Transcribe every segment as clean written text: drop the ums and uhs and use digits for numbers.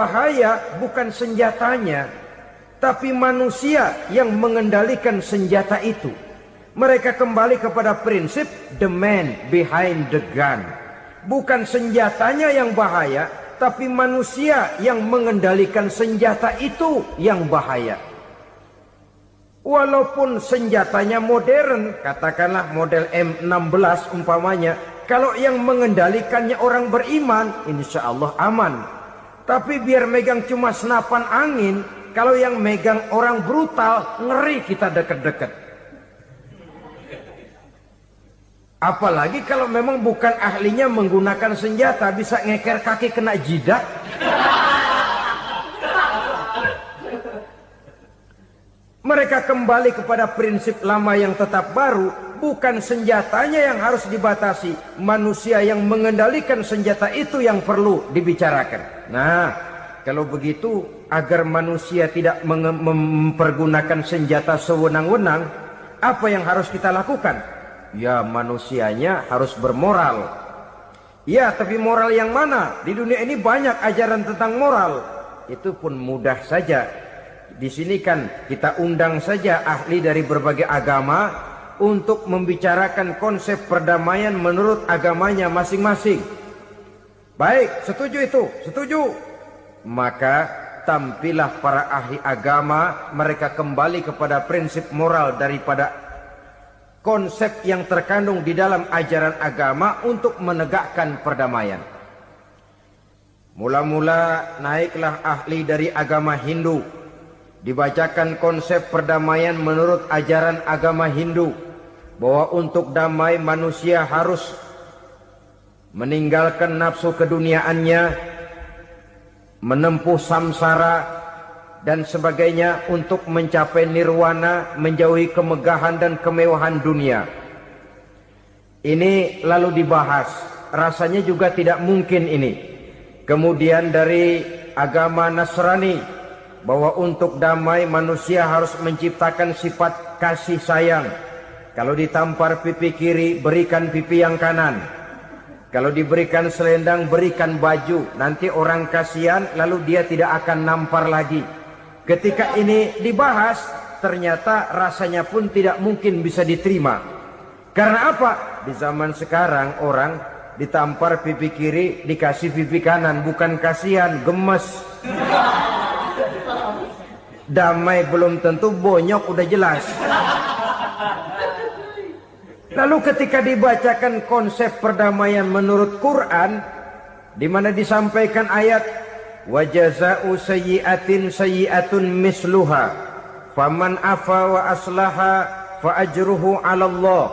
Bahaya bukan senjatanya, tapi manusia yang mengendalikan senjata itu. Mereka kembali kepada prinsip the man behind the gun. Bukan senjatanya yang bahaya, tapi manusia yang mengendalikan senjata itu yang bahaya. Walaupun senjatanya modern, katakanlah model M16 umpamanya, kalau yang mengendalikannya orang beriman, insya Allah aman. Tapi biar megang cuma senapan angin, kalau yang megang orang brutal, ngeri kita deket-deket. Apalagi kalau memang bukan ahlinya menggunakan senjata, bisa ngeker kaki kena jidat. Mereka kembali kepada prinsip lama yang tetap baru. Bukan senjatanya yang harus dibatasi, manusia yang mengendalikan senjata itu yang perlu dibicarakan. Nah, kalau begitu, agar manusia tidak mempergunakan senjata sewenang-wenang, apa yang harus kita lakukan? Ya, manusianya harus bermoral. Ya, tapi moral yang mana? Di dunia ini banyak ajaran tentang moral. Itu pun mudah saja. Di sini kan kita undang saja ahli dari berbagai agama untuk membicarakan konsep perdamaian menurut agamanya masing-masing. Baik, setuju itu, setuju. Maka tampillah para ahli agama, mereka kembali kepada prinsip moral daripada konsep yang terkandung di dalam ajaran agama untuk menegakkan perdamaian. Mula-mula naiklah ahli dari agama Hindu, dibacakan konsep perdamaian menurut ajaran agama Hindu, bahwa untuk damai manusia harus meninggalkan nafsu keduniaannya, menempuh samsara dan sebagainya untuk mencapai nirwana, menjauhi kemegahan dan kemewahan dunia. Ini lalu dibahas, rasanya juga tidak mungkin ini. Kemudian dari agama Nasrani, bahwa untuk damai manusia harus menciptakan sifat kasih sayang. Kalau ditampar pipi kiri, berikan pipi yang kanan. Kalau diberikan selendang, berikan baju. Nanti orang kasihan, lalu dia tidak akan nampar lagi. Ketika ini dibahas, ternyata rasanya pun tidak mungkin bisa diterima. Karena apa? Di zaman sekarang orang ditampar pipi kiri, dikasih pipi kanan. Bukan kasihan, gemes. Damai belum tentu, bonyok udah jelas. Lalu ketika dibacakan konsep perdamaian menurut Quran, di mana disampaikan ayat wa jazaa'u sayyi'atin sayyi'atun misluha faman afa wa aslaha fa ajruhu 'ala Allah.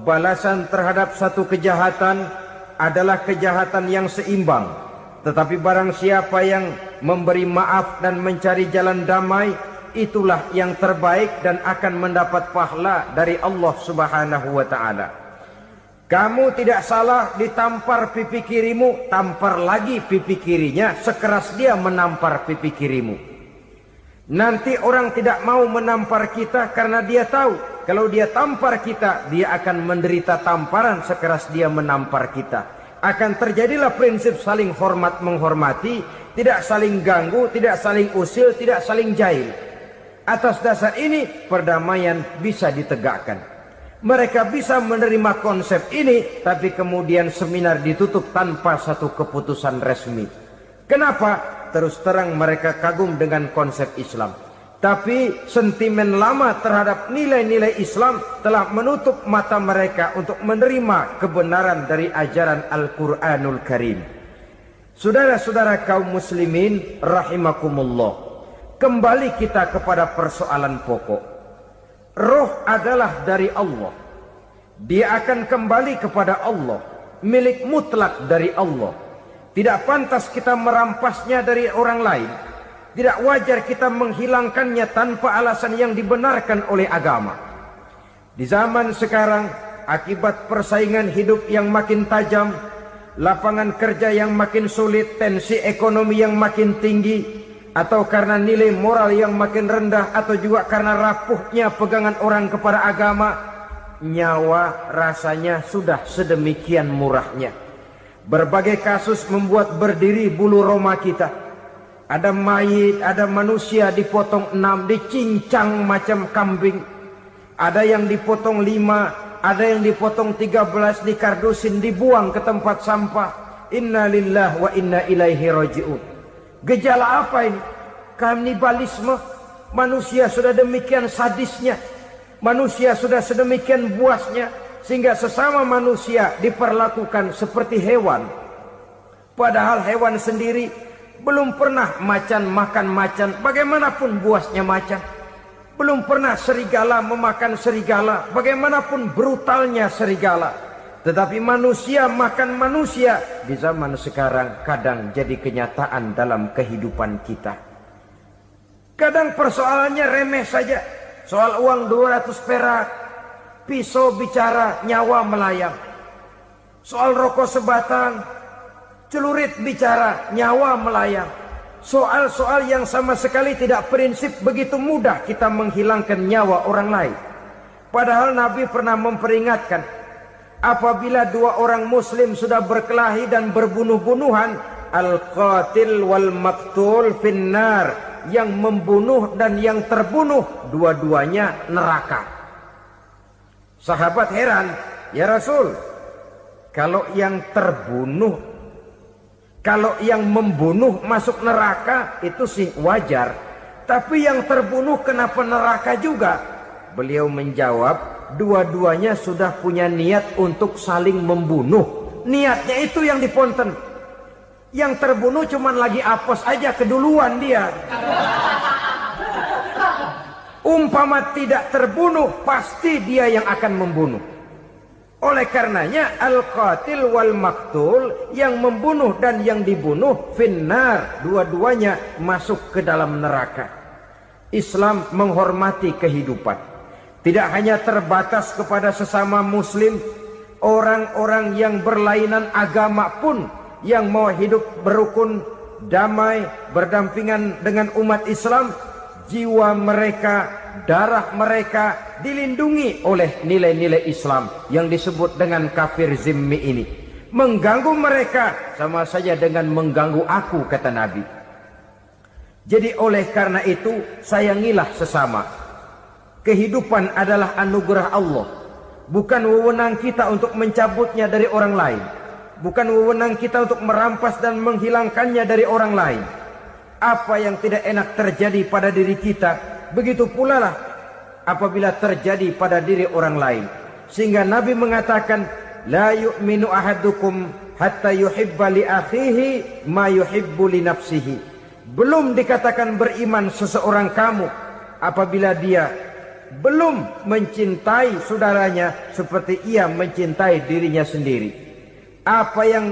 Balasan terhadap satu kejahatan adalah kejahatan yang seimbang, tetapi barang siapa yang memberi maaf dan mencari jalan damai, itulah yang terbaik dan akan mendapat pahala dari Allah Subhanahu wa ta'ala. Kamu tidak salah ditampar pipi kirimu, tampar lagi pipi kirinya sekeras dia menampar pipi kirimu. Nanti orang tidak mau menampar kita karena dia tahu kalau dia tampar kita, dia akan menderita tamparan sekeras dia menampar kita. Akan terjadilah prinsip saling hormat menghormati, tidak saling ganggu, tidak saling usil, tidak saling jahil. Atas dasar ini perdamaian bisa ditegakkan. Mereka bisa menerima konsep ini, tapi kemudian seminar ditutup tanpa satu keputusan resmi. Kenapa? Terus terang mereka kagum dengan konsep Islam, tapi sentimen lama terhadap nilai-nilai Islam telah menutup mata mereka untuk menerima kebenaran dari ajaran Al-Quranul Karim. Saudara-saudara kaum muslimin rahimakumullah, kembali kita kepada persoalan pokok. Roh adalah dari Allah. Dia akan kembali kepada Allah, milik mutlak dari Allah. Tidak pantas kita merampasnya dari orang lain. Tidak wajar kita menghilangkannya tanpa alasan yang dibenarkan oleh agama. Di zaman sekarang, akibat persaingan hidup yang makin tajam, lapangan kerja yang makin sulit, tensi ekonomi yang makin tinggi, atau karena nilai moral yang makin rendah, atau juga karena rapuhnya pegangan orang kepada agama, nyawa rasanya sudah sedemikian murahnya. Berbagai kasus membuat berdiri bulu roma kita. Ada mayit, ada manusia dipotong 6, dicincang macam kambing. Ada yang dipotong 5, ada yang dipotong 13, dikardusin, dibuang ke tempat sampah. Inna lillahi wa inna ilaihi raji'un. Gejala apa ini? Kanibalisme. Manusia sudah demikian sadisnya, manusia sudah sedemikian buasnya, sehingga sesama manusia diperlakukan seperti hewan. Padahal hewan sendiri belum pernah macan makan macan, bagaimanapun buasnya macan. Belum pernah serigala memakan serigala, bagaimanapun brutalnya serigala. Tetapi manusia makan manusia di zaman sekarang kadang jadi kenyataan dalam kehidupan kita. Kadang persoalannya remeh saja. Soal uang 200 perak, pisau bicara, nyawa melayang. Soal rokok sebatang, celurit bicara, nyawa melayang. Soal-soal yang sama sekali tidak prinsip, begitu mudah kita menghilangkan nyawa orang lain. Padahal Nabi pernah memperingatkan, apabila 2 orang muslim sudah berkelahi dan berbunuh-bunuhan, al-qatil wal maqtul finnar, yang membunuh dan yang terbunuh dua-duanya neraka. Sahabat heran, ya Rasul, kalau yang terbunuh, kalau yang membunuh masuk neraka itu sih wajar, tapi yang terbunuh kenapa neraka juga? Beliau menjawab, dua-duanya sudah punya niat untuk saling membunuh. Niatnya itu yang diponten. Yang terbunuh cuman lagi apes aja, keduluan dia. Umpama tidak terbunuh, pasti dia yang akan membunuh. Oleh karenanya al-qatil wal maktul, yang membunuh dan yang dibunuh finnar, dua-duanya masuk ke dalam neraka. Islam menghormati kehidupan. Tidak hanya terbatas kepada sesama muslim, orang-orang yang berlainan agama pun yang mau hidup berukun, damai, berdampingan dengan umat Islam, jiwa mereka, darah mereka dilindungi oleh nilai-nilai Islam yang disebut dengan kafir zimmi ini. Mengganggu mereka sama saja dengan mengganggu aku, kata Nabi. Jadi oleh karena itu, sayangilah sesama. Kehidupan adalah anugerah Allah, bukan wewenang kita untuk mencabutnya dari orang lain. Bukan wewenang kita untuk merampas dan menghilangkannya dari orang lain. Apa yang tidak enak terjadi pada diri kita, begitu pula lah apabila terjadi pada diri orang lain. Sehingga Nabi mengatakan, la yu'minu ahadukum hatta yuhibba li akhihi ma yuhibbu li nafsihi. Belum dikatakan beriman seseorang kamu apabila dia belum mencintai saudaranya seperti ia mencintai dirinya sendiri. Apa yang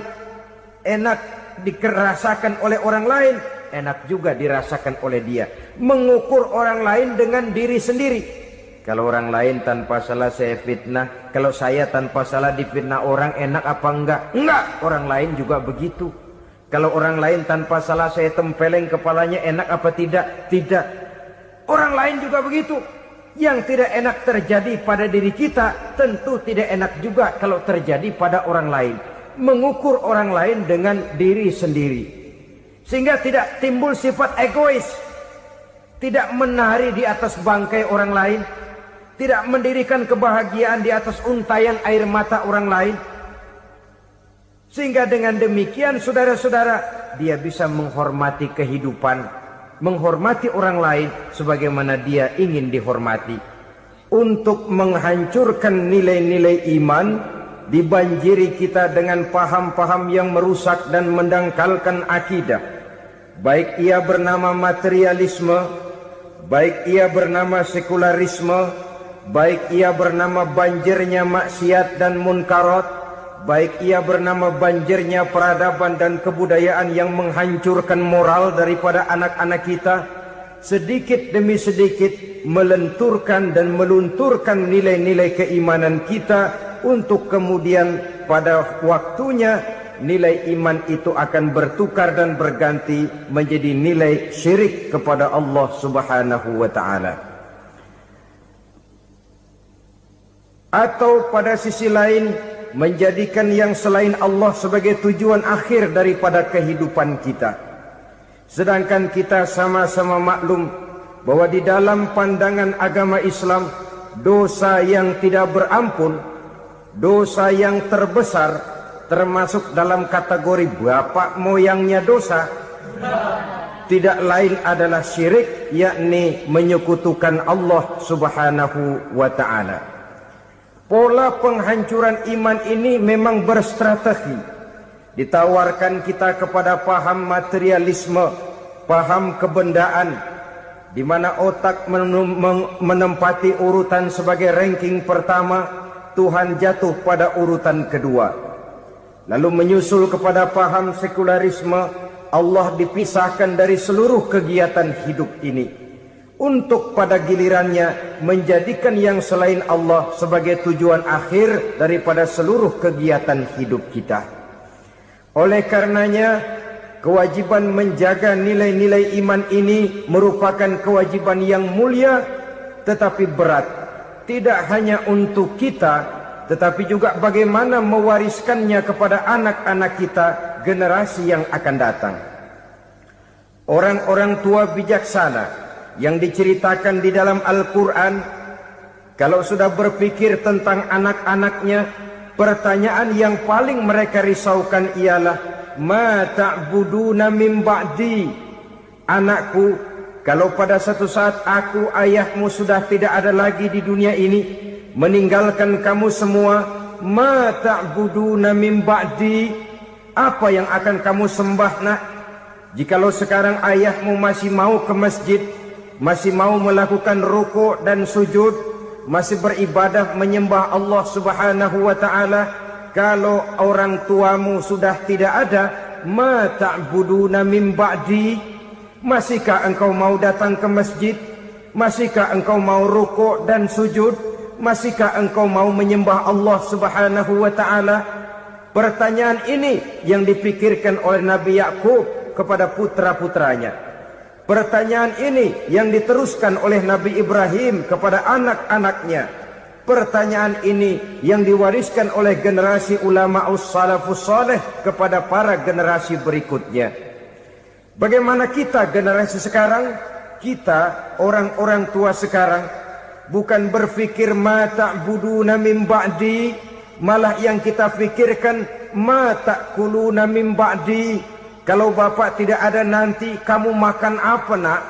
enak dirasakan oleh orang lain, enak juga dirasakan oleh dia. Mengukur orang lain dengan diri sendiri. Kalau orang lain tanpa salah saya fitnah, kalau saya tanpa salah difitnah orang, enak apa enggak? Enggak, orang lain juga begitu. Kalau orang lain tanpa salah saya tempeleng kepalanya, enak apa tidak? Tidak. Orang lain juga begitu. Yang tidak enak terjadi pada diri kita, tentu tidak enak juga kalau terjadi pada orang lain. Mengukur orang lain dengan diri sendiri, sehingga tidak timbul sifat egois, tidak menari di atas bangkai orang lain, tidak mendirikan kebahagiaan di atas untayan air mata orang lain. Sehingga dengan demikian saudara-saudara, dia bisa menghormati kehidupan, menghormati orang lain sebagaimana dia ingin dihormati. Untuk menghancurkan nilai-nilai iman, dibanjiri kita dengan paham-paham yang merusak dan mendangkalkan akidah. Baik ia bernama materialisme, baik ia bernama sekularisme, baik ia bernama banjirnya maksiat dan munkarat, baik ia bernama banjirnya peradaban dan kebudayaan yang menghancurkan moral daripada anak-anak kita. Sedikit demi sedikit melenturkan dan melunturkan nilai-nilai keimanan kita, untuk kemudian pada waktunya nilai iman itu akan bertukar dan berganti menjadi nilai syirik kepada Allah Subhanahu wa ta'ala. Atau pada sisi lain, menjadikan yang selain Allah sebagai tujuan akhir daripada kehidupan kita. Sedangkan kita sama-sama maklum bahwa di dalam pandangan agama Islam, dosa yang tidak berampun, dosa yang terbesar, termasuk dalam kategori bapak moyangnya dosa, tidak lain adalah syirik, yakni menyekutukan Allah Subhanahu wa ta'ala. Pola penghancuran iman ini memang berstrategi. Ditawarkan kita kepada paham materialisme, paham kebendaan, di mana otak menempati urutan sebagai ranking pertama, Tuhan jatuh pada urutan kedua. Lalu menyusul kepada paham sekularisme, Allah dipisahkan dari seluruh kegiatan hidup ini, untuk pada gilirannya menjadikan yang selain Allah sebagai tujuan akhir daripada seluruh kegiatan hidup kita. Oleh karenanya, kewajiban menjaga nilai-nilai iman ini merupakan kewajiban yang mulia tetapi berat. Tidak hanya untuk kita, tetapi juga bagaimana mewariskannya kepada anak-anak kita, generasi yang akan datang. Orang-orang tua bijaksana yang diceritakan di dalam Al-Quran, kalau sudah berpikir tentang anak-anaknya, pertanyaan yang paling mereka risaukan ialah, ma ta'buduna min ba'di. Anakku, kalau pada satu saat aku, ayahmu sudah tidak ada lagi di dunia ini, meninggalkan kamu semua, ma ta'buduna min ba'di, apa yang akan kamu sembah nak? Jikalau sekarang ayahmu masih mau ke masjid, masih mau melakukan rukuk dan sujud, masih beribadah menyembah Allah Subhanahu wa ta'ala, kalau orang tuamu sudah tidak ada, ma ta'buduna min ba'di, masihkah engkau mau datang ke masjid? Masihkah engkau mau rukuk dan sujud? Masihkah engkau mau menyembah Allah Subhanahu wa ta'ala? Pertanyaan ini yang dipikirkan oleh Nabi Yakub kepada putra-putranya. Pertanyaan ini yang diteruskan oleh Nabi Ibrahim kepada anak-anaknya. Pertanyaan ini yang diwariskan oleh generasi ulama salafus saleh kepada para generasi berikutnya. Bagaimana kita generasi sekarang? Kita orang-orang tua sekarang bukan berfikir ma ta'buduna min ba'di, malah yang kita fikirkan ma ta'kuluna min ba'di. Kalau bapak tidak ada nanti kamu makan apa nak?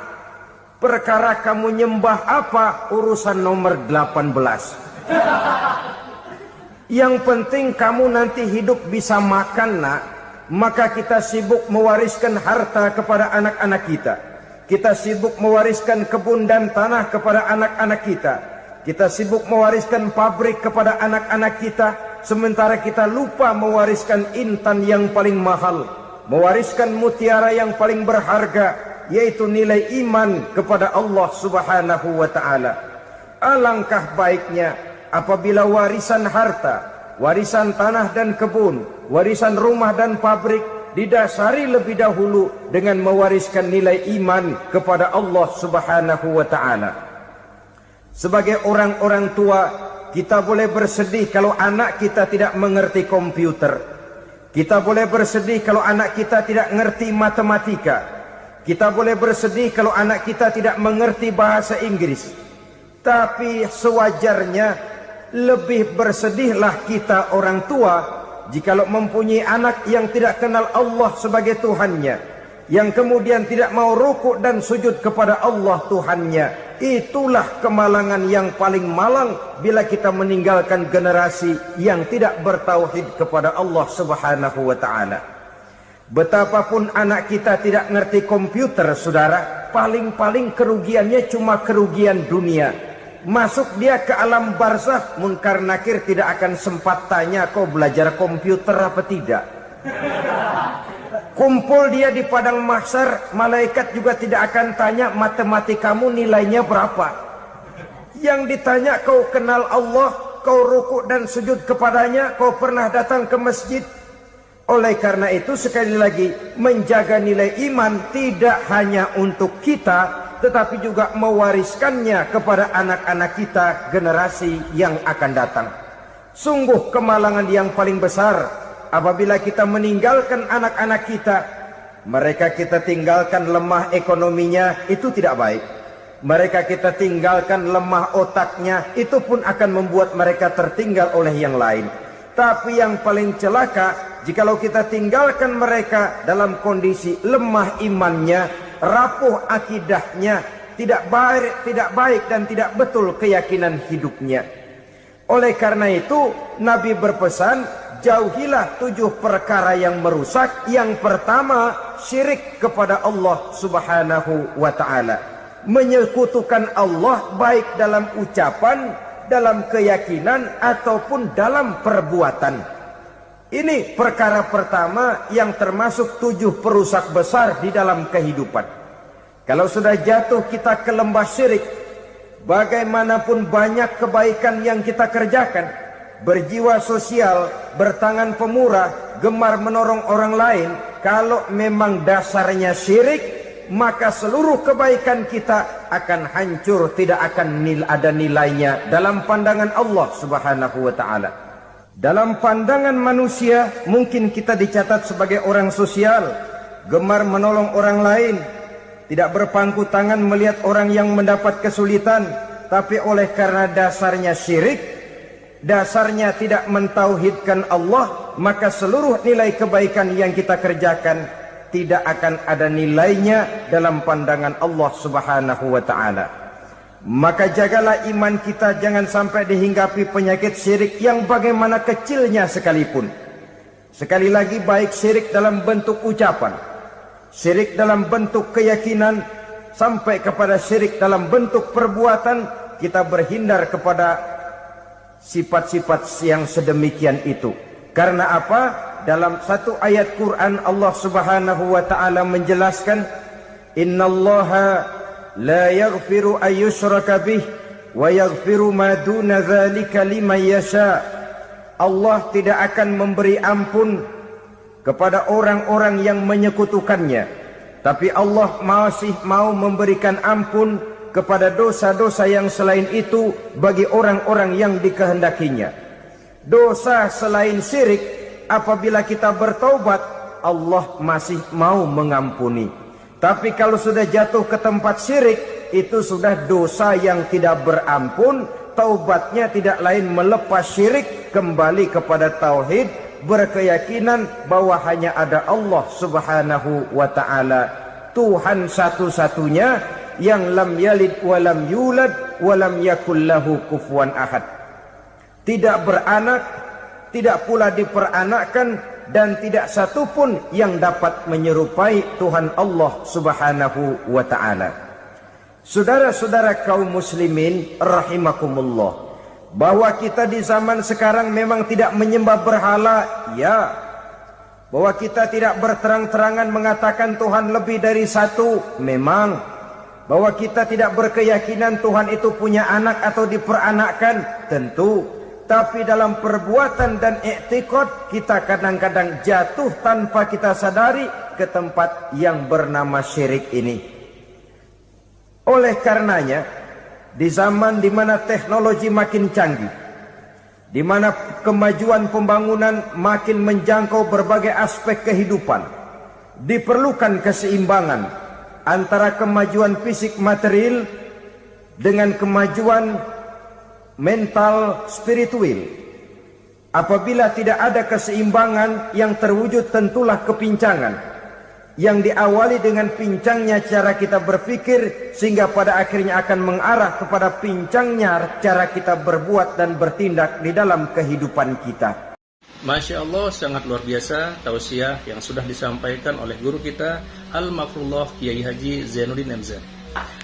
Perkara kamu nyembah apa, urusan nomor 18. Yang penting kamu nanti hidup bisa makan nak. Maka kita sibuk mewariskan harta kepada anak-anak kita. Kita sibuk mewariskan kebun dan tanah kepada anak-anak kita. Kita sibuk mewariskan pabrik kepada anak-anak kita, sementara kita lupa mewariskan intan yang paling mahal, mewariskan mutiara yang paling berharga, yaitu nilai iman kepada Allah Subhanahu wa ta'ala. Alangkah baiknya apabila warisan harta, warisan tanah dan kebun, warisan rumah dan pabrik didasari lebih dahulu dengan mewariskan nilai iman kepada Allah Subhanahu wa ta'ala. Sebagai orang-orang tua, kita boleh bersedih kalau anak kita tidak mengerti komputer. Kita boleh bersedih kalau anak kita tidak mengerti matematika. Kita boleh bersedih kalau anak kita tidak mengerti bahasa Inggris. Tapi sewajarnya lebih bersedihlah kita orang tua jikalau mempunyai anak yang tidak kenal Allah sebagai Tuhannya, yang kemudian tidak mau rukuk dan sujud kepada Allah Tuhannya. Itulah kemalangan yang paling malang bila kita meninggalkan generasi yang tidak bertauhid kepada Allah Subhanahu wa ta'ala. Betapapun anak kita tidak ngerti komputer, saudara, paling-paling kerugiannya cuma kerugian dunia. Masuk dia ke alam barzakh, munkar nakir tidak akan sempat tanya kau belajar komputer apa tidak. Kumpul dia di padang mahsyar, malaikat juga tidak akan tanya matematikamu nilainya berapa. Yang ditanya kau kenal Allah, kau rukuk dan sujud kepadanya, kau pernah datang ke masjid. Oleh karena itu sekali lagi, menjaga nilai iman tidak hanya untuk kita, tetapi juga mewariskannya kepada anak-anak kita, generasi yang akan datang. Sungguh kemalangan yang paling besar apabila kita meninggalkan anak-anak kita mereka kita tinggalkan lemah ekonominya, itu tidak baik. Mereka kita tinggalkan lemah otaknya, itu pun akan membuat mereka tertinggal oleh yang lain. Tapi yang paling celaka, jikalau kita tinggalkan mereka dalam kondisi lemah imannya, rapuh akidahnya, tidak baik dan tidak betul keyakinan hidupnya. Oleh karena itu, Nabi berpesan, jauhilah 7 perkara yang merusak. Yang pertama, syirik kepada Allah Subhanahu wa ta'ala. Menyekutukan Allah baik dalam ucapan, dalam keyakinan, ataupun dalam perbuatan. Ini perkara pertama yang termasuk 7 perusak besar di dalam kehidupan. Kalau sudah jatuh kita ke lembah syirik, bagaimanapun banyak kebaikan yang kita kerjakan, berjiwa sosial, bertangan pemurah, gemar menolong orang lain, kalau memang dasarnya syirik, maka seluruh kebaikan kita akan hancur, tidak akan ada nilainya dalam pandangan Allah Subhanahu wa ta'ala. Dalam pandangan manusia, mungkin kita dicatat sebagai orang sosial, gemar menolong orang lain, tidak berpangku tangan melihat orang yang mendapat kesulitan. Tapi oleh karena dasarnya syirik, dasarnya tidak mentauhidkan Allah, maka seluruh nilai kebaikan yang kita kerjakan tidak akan ada nilainya dalam pandangan Allah Subhanahu wa ta'ala. Maka jagalah iman kita, jangan sampai dihinggapi penyakit syirik yang bagaimana kecilnya sekalipun. Sekali lagi, baik syirik dalam bentuk ucapan, syirik dalam bentuk keyakinan, sampai kepada syirik dalam bentuk perbuatan, kita berhindar kepada sifat-sifat yang sedemikian itu. Karena apa? Dalam satu ayat Quran Allah Subhanahu wa ta'ala menjelaskan, innallaha la yaghfiru ayyushraka bih wa yaghfiru ma duna dzalika liman yasha. Allah tidak akan memberi ampun kepada orang-orang yang menyekutukannya, tapi Allah masih mau memberikan ampun kepada dosa-dosa yang selain itu bagi orang-orang yang dikehendakinya. Dosa selain syirik, apabila kita bertaubat, Allah masih mau mengampuni. Tapi kalau sudah jatuh ke tempat syirik, itu sudah dosa yang tidak berampun. Taubatnya tidak lain melepas syirik, kembali kepada tauhid, berkeyakinan bahwa hanya ada Allah Subhanahu wa ta'ala, Tuhan satu-satunya, yang lam yalid walam yulad walam yakul lahu kufuwan ahad. Tidak beranak, tidak pula diperanakkan, dan tidak satupun yang dapat menyerupai Tuhan Allah Subhanahu wa ta'ala. Saudara-saudara kaum muslimin rahimakumullah, bahwa kita di zaman sekarang memang tidak menyembah berhala, ya. Bahwa kita tidak berterang-terangan mengatakan Tuhan lebih dari satu, memang. Bahwa kita tidak berkeyakinan Tuhan itu punya anak atau diperanakkan, tentu. Tapi dalam perbuatan dan i'tiqad, kita kadang-kadang jatuh tanpa kita sadari ke tempat yang bernama syirik ini. Oleh karenanya, di zaman di mana teknologi makin canggih, di mana kemajuan pembangunan makin menjangkau berbagai aspek kehidupan, diperlukan keseimbangan antara kemajuan fisik material dengan kemajuan mental spiritual. Apabila tidak ada keseimbangan, yang terwujud tentulah kepincangan, yang diawali dengan pincangnya cara kita berpikir, sehingga pada akhirnya akan mengarah kepada pincangnya cara kita berbuat dan bertindak di dalam kehidupan kita. Masya Allah, sangat luar biasa tausiah yang sudah disampaikan oleh guru kita Al-Mafrullah Kiai Haji Zainuddin MZ.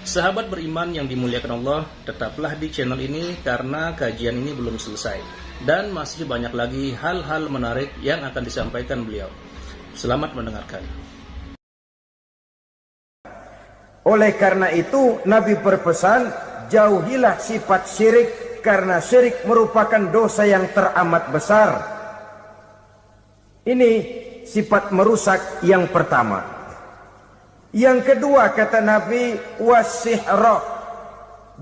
Sahabat beriman yang dimuliakan Allah, tetaplah di channel ini karena kajian ini belum selesai dan masih banyak lagi hal-hal menarik yang akan disampaikan beliau. Selamat mendengarkan. Oleh karena itu, Nabi berpesan, jauhilah sifat syirik, karena syirik merupakan dosa yang teramat besar. Ini sifat merusak yang pertama. Yang kedua, kata Nabi, wasihra,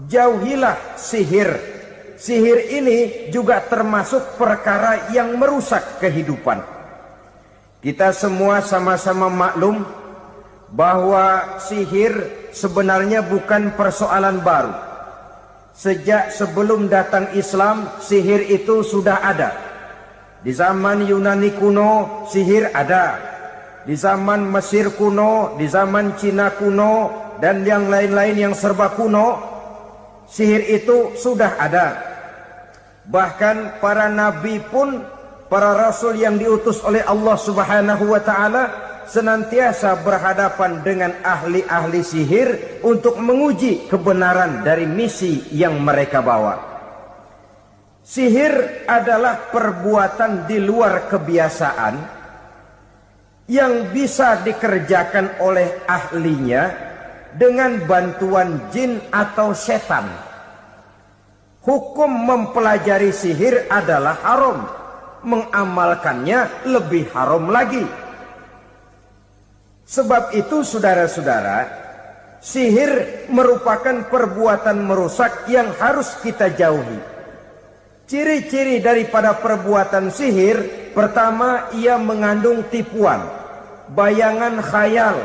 jauhilah sihir. Sihir ini juga termasuk perkara yang merusak kehidupan. Kita semua sama-sama maklum bahwa sihir sebenarnya bukan persoalan baru. Sejak sebelum datang Islam, sihir itu sudah ada. Di zaman Yunani kuno, sihir ada. Di zaman Mesir kuno, di zaman Cina kuno, dan yang lain-lain yang serba kuno, sihir itu sudah ada. Bahkan para nabi pun, para rasul yang diutus oleh Allah Subhanahu wa ta'ala, senantiasa berhadapan dengan ahli-ahli sihir untuk menguji kebenaran dari misi yang mereka bawa. Sihir adalah perbuatan di luar kebiasaan yang bisa dikerjakan oleh ahlinya dengan bantuan jin atau setan. Hukum mempelajari sihir adalah haram, mengamalkannya lebih haram lagi. Sebab itu saudara-saudara, sihir merupakan perbuatan merusak yang harus kita jauhi. Ciri-ciri daripada perbuatan sihir, pertama, ia mengandung tipuan, bayangan khayal.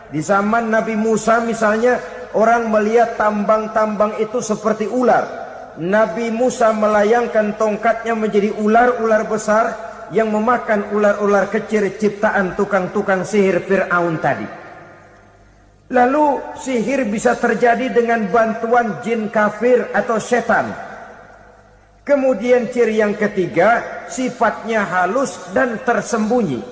Di zaman Nabi Musa misalnya, orang melihat tambang-tambang itu seperti ular. Nabi Musa melayangkan tongkatnya menjadi ular-ular besar yang memakan ular-ular kecil ciptaan tukang-tukang sihir Fir'aun tadi. Lalu sihir bisa terjadi dengan bantuan jin kafir atau setan. Kemudian ciri yang ketiga, sifatnya halus dan tersembunyi.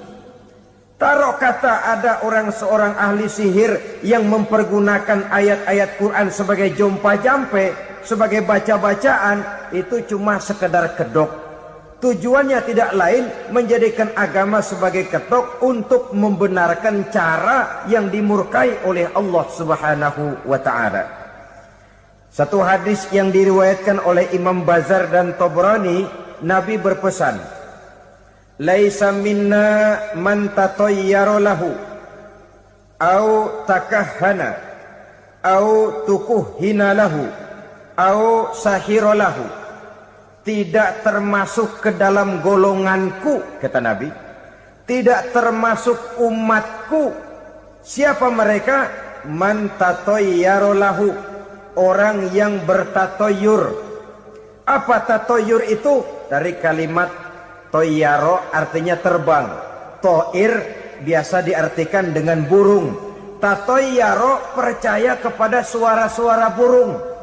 Taruh kata ada seorang ahli sihir yang mempergunakan ayat-ayat Quran sebagai jompa-jampe, sebagai baca-bacaan, itu cuma sekedar kedok. Tujuannya tidak lain menjadikan agama sebagai ketok untuk membenarkan cara yang dimurkai oleh Allah Subhanahu wa ta'ala. Satu hadis yang diriwayatkan oleh Imam Bazar dan Tabrani, Nabi berpesan, "Laisa minna man tatayyara lahu au takahhana au tukuhhina lahu au sahira lahu." Tidak termasuk ke dalam golonganku, kata Nabi. Tidak termasuk umatku. Siapa mereka? Man tatayyara lahu, orang yang bertatoyur. Apa tatoyur itu? Dari kalimat toyaro, artinya terbang. Toir biasa diartikan dengan burung. Tatoyaro percaya kepada suara-suara burung.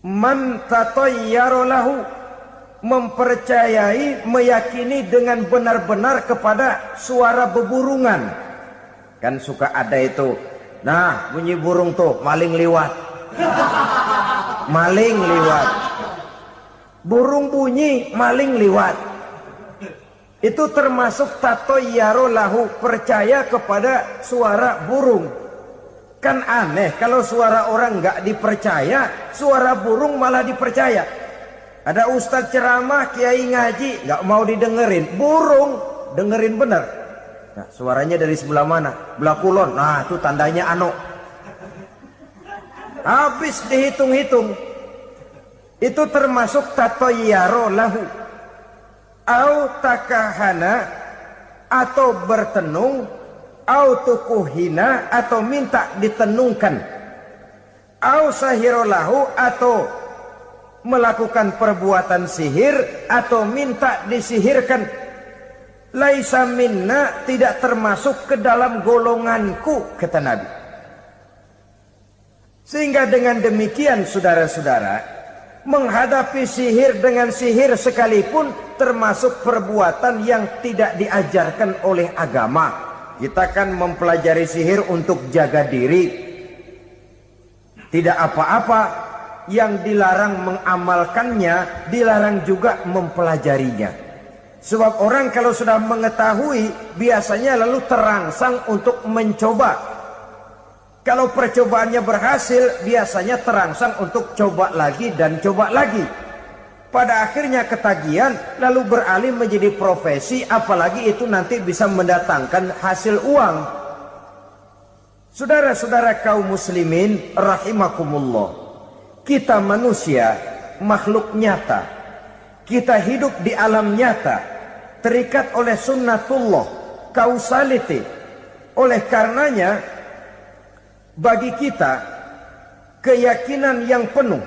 Man tatayyara lahu, mempercayai, meyakini dengan benar-benar kepada suara beburungan. Kan suka ada itu, nah bunyi burung tuh, maling liwat. Maling liwat. Burung bunyi, maling liwat. Itu termasuk tatayyara lahu, percaya kepada suara burung. Kan aneh kalau suara orang nggak dipercaya, suara burung malah dipercaya. Ada ustadz ceramah, kiai ngaji, nggak mau didengerin, burung dengerin bener. Nah, suaranya dari sebelah mana? Belah kulon. Nah, itu tandanya ano. Habis dihitung-hitung. Itu termasuk tatayyara lahu. Au takahana, atau bertenung, au tukuhina, atau minta ditenungkan, au sahirolahu, atau melakukan perbuatan sihir, atau minta disihirkan. Laisa minna, tidak termasuk ke dalam golonganku, kata Nabi. Sehingga dengan demikian saudara-saudara, menghadapi sihir dengan sihir sekalipun termasuk perbuatan yang tidak diajarkan oleh agama. Kita kan mempelajari sihir untuk jaga diri. Tidak apa-apa. Yang dilarang mengamalkannya, dilarang juga mempelajarinya. Sebab orang kalau sudah mengetahui, biasanya lalu terangsang untuk mencoba. Kalau percobaannya berhasil, biasanya terangsang untuk coba lagi dan coba lagi. Pada akhirnya ketagihan, lalu beralih menjadi profesi, apalagi itu nanti bisa mendatangkan hasil uang. Saudara-saudara kaum muslimin rahimakumullah, kita manusia makhluk nyata. Kita hidup di alam nyata, terikat oleh sunnatullah, causality, Oleh karenanya, bagi kita keyakinan yang penuh,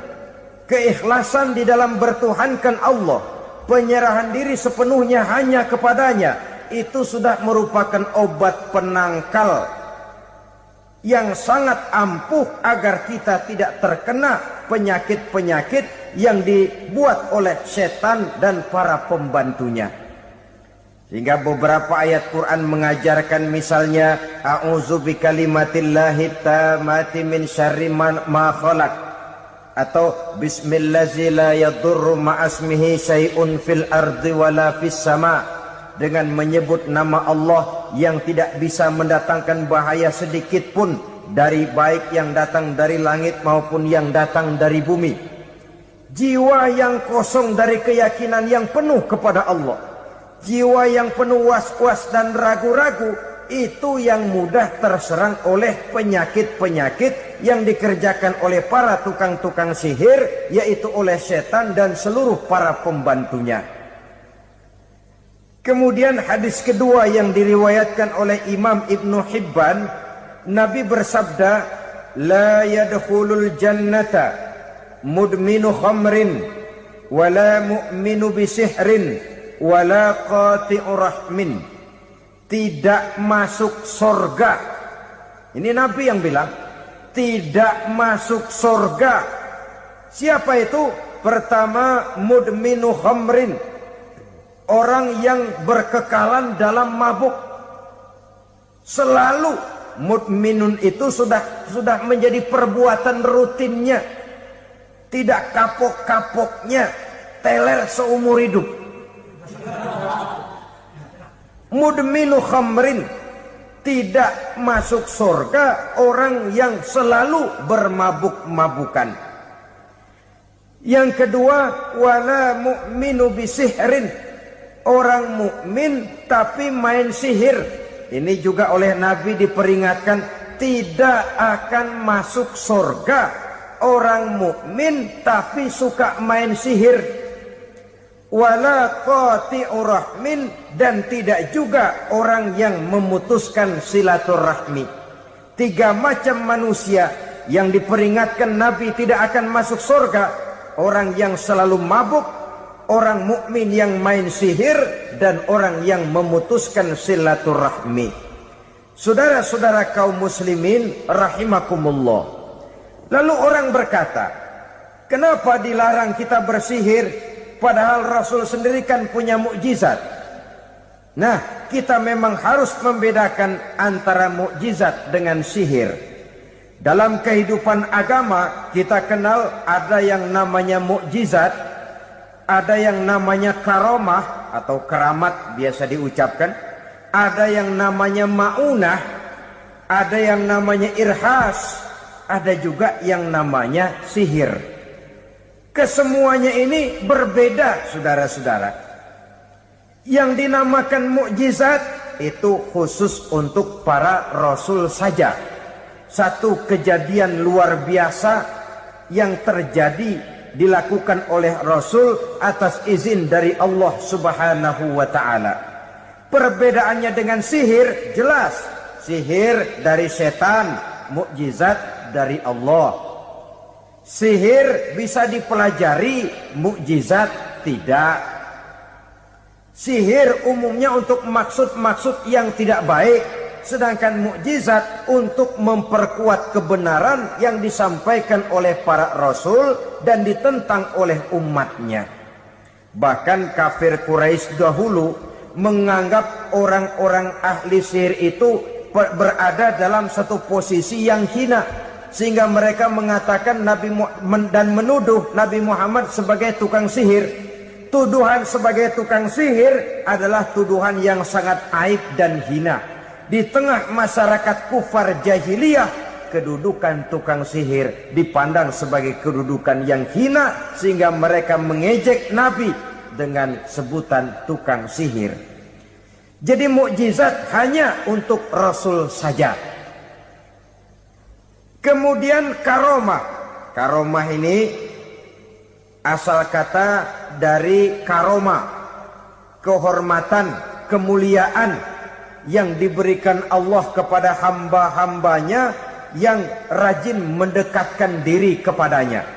keikhlasan di dalam bertuhankan Allah, penyerahan diri sepenuhnya hanya kepadanya, itu sudah merupakan obat penangkal yang sangat ampuh agar kita tidak terkena penyakit-penyakit yang dibuat oleh setan dan para pembantunya. Sehingga beberapa ayat Quran mengajarkan, misalnya a'udzu bikalimatillahi tammati min syarri ma khalaq, atau bismillazi la yadurru ma'asmihi syai'un fil ardi wala fis sama', dengan menyebut nama Allah yang tidak bisa mendatangkan bahaya sedikit pun, dari baik yang datang dari langit maupun yang datang dari bumi. Jiwa yang kosong dari keyakinan yang penuh kepada Allah, jiwa yang penuh was-was dan ragu-ragu, itu yang mudah terserang oleh penyakit-penyakit yang dikerjakan oleh para tukang-tukang sihir, yaitu oleh setan dan seluruh para pembantunya. Kemudian hadis kedua yang diriwayatkan oleh Imam Ibnu Hibban, Nabi bersabda, la yadkhulul jannata mudminu khamrin wala mu'minu bisihrin wala qati'u rahmin. Tidak masuk surga. Ini Nabi yang bilang, tidak masuk surga. Siapa itu? Pertama, mudminu khamrin, orang yang berkekalan dalam mabuk. Selalu mudminun itu sudah menjadi perbuatan rutinnya, tidak kapok-kapoknya, teler seumur hidup. Mudminu khamrin, tidak masuk surga orang yang selalu bermabuk-mabukan. Yang kedua, wala mu'minu bisihrin, orang mukmin tapi main sihir. Ini juga oleh Nabi diperingatkan, tidak akan masuk surga orang mukmin tapi suka main sihir. Wala qati'u rahmin, dan tidak juga orang yang memutuskan silaturahmi. Tiga macam manusia yang diperingatkan Nabi tidak akan masuk surga: orang yang selalu mabuk, orang mukmin yang main sihir, dan orang yang memutuskan silaturahmi. Saudara-saudara kaum muslimin rahimakumullah. Lalu orang berkata, kenapa dilarang kita bersihir? Padahal Rasul sendiri kan punya mukjizat. Nah, kita memang harus membedakan antara mukjizat dengan sihir. Dalam kehidupan agama kita kenal ada yang namanya mukjizat, ada yang namanya karomah atau keramat biasa diucapkan, ada yang namanya maunah, ada yang namanya irhas, ada juga yang namanya sihir. Kesemuanya ini berbeda, saudara-saudara. Yang dinamakan mukjizat itu khusus untuk para rasul saja. Satu kejadian luar biasa yang terjadi dilakukan oleh rasul atas izin dari Allah Subhanahu wa taala. Perbedaannya dengan sihir jelas. Sihir dari setan, mukjizat dari Allah. Sihir bisa dipelajari, mukjizat tidak. Sihir umumnya untuk maksud-maksud yang tidak baik, sedangkan mukjizat untuk memperkuat kebenaran yang disampaikan oleh para rasul dan ditentang oleh umatnya. Bahkan kafir Quraisy dahulu menganggap orang-orang ahli sihir itu berada dalam satu posisi yang hina, sehingga mereka mengatakan dan menuduh Nabi Muhammad sebagai tukang sihir. Tuduhan sebagai tukang sihir adalah tuduhan yang sangat aib dan hina. Di tengah masyarakat kufar jahiliyah, kedudukan tukang sihir dipandang sebagai kedudukan yang hina, sehingga mereka mengejek Nabi dengan sebutan tukang sihir. Jadi mukjizat hanya untuk Rasul saja. Kemudian karomah. Karomah ini asal kata dari karoma, kehormatan, kemuliaan, yang diberikan Allah kepada hamba-hambanya yang rajin mendekatkan diri kepadanya.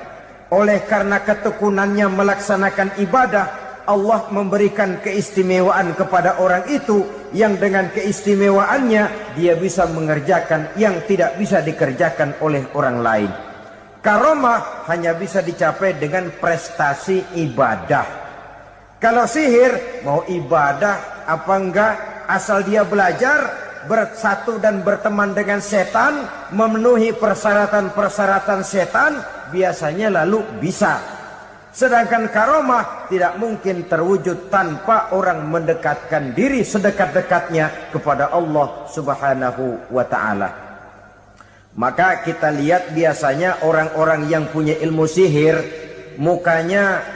Oleh karena ketekunannya melaksanakan ibadah, Allah memberikan keistimewaan kepada orang itu yang dengan keistimewaannya dia bisa mengerjakan yang tidak bisa dikerjakan oleh orang lain. Karomah hanya bisa dicapai dengan prestasi ibadah. Kalau sihir mau ibadah apa enggak, asal dia belajar, bersatu dan berteman dengan setan, memenuhi persyaratan-persyaratan setan, biasanya lalu bisa. Sedangkan karomah tidak mungkin terwujud tanpa orang mendekatkan diri sedekat-dekatnya kepada Allah Subhanahu wa ta'ala. Maka kita lihat biasanya orang-orang yang punya ilmu sihir, mukanya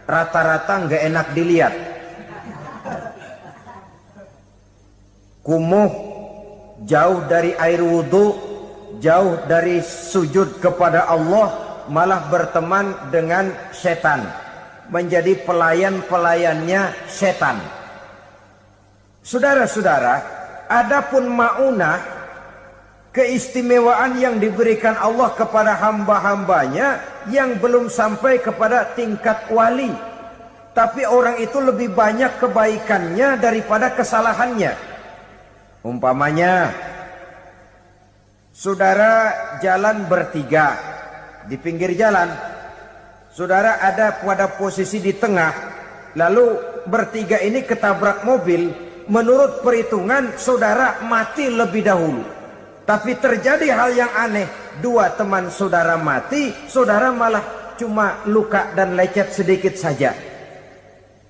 rata-rata nggak enak dilihat. Kumuh, jauh dari air wudhu, jauh dari sujud kepada Allah, malah berteman dengan setan, menjadi pelayan-pelayannya setan. Saudara-saudara, adapun maunah, keistimewaan yang diberikan Allah kepada hamba-hambanya yang belum sampai kepada tingkat wali, tapi orang itu lebih banyak kebaikannya daripada kesalahannya. Umpamanya, saudara jalan bertiga di pinggir jalan, saudara ada pada posisi di tengah, lalu bertiga ini ketabrak mobil. Menurut perhitungan saudara mati lebih dahulu, tapi terjadi hal yang aneh, dua teman saudara mati, saudara malah cuma luka dan lecet sedikit saja.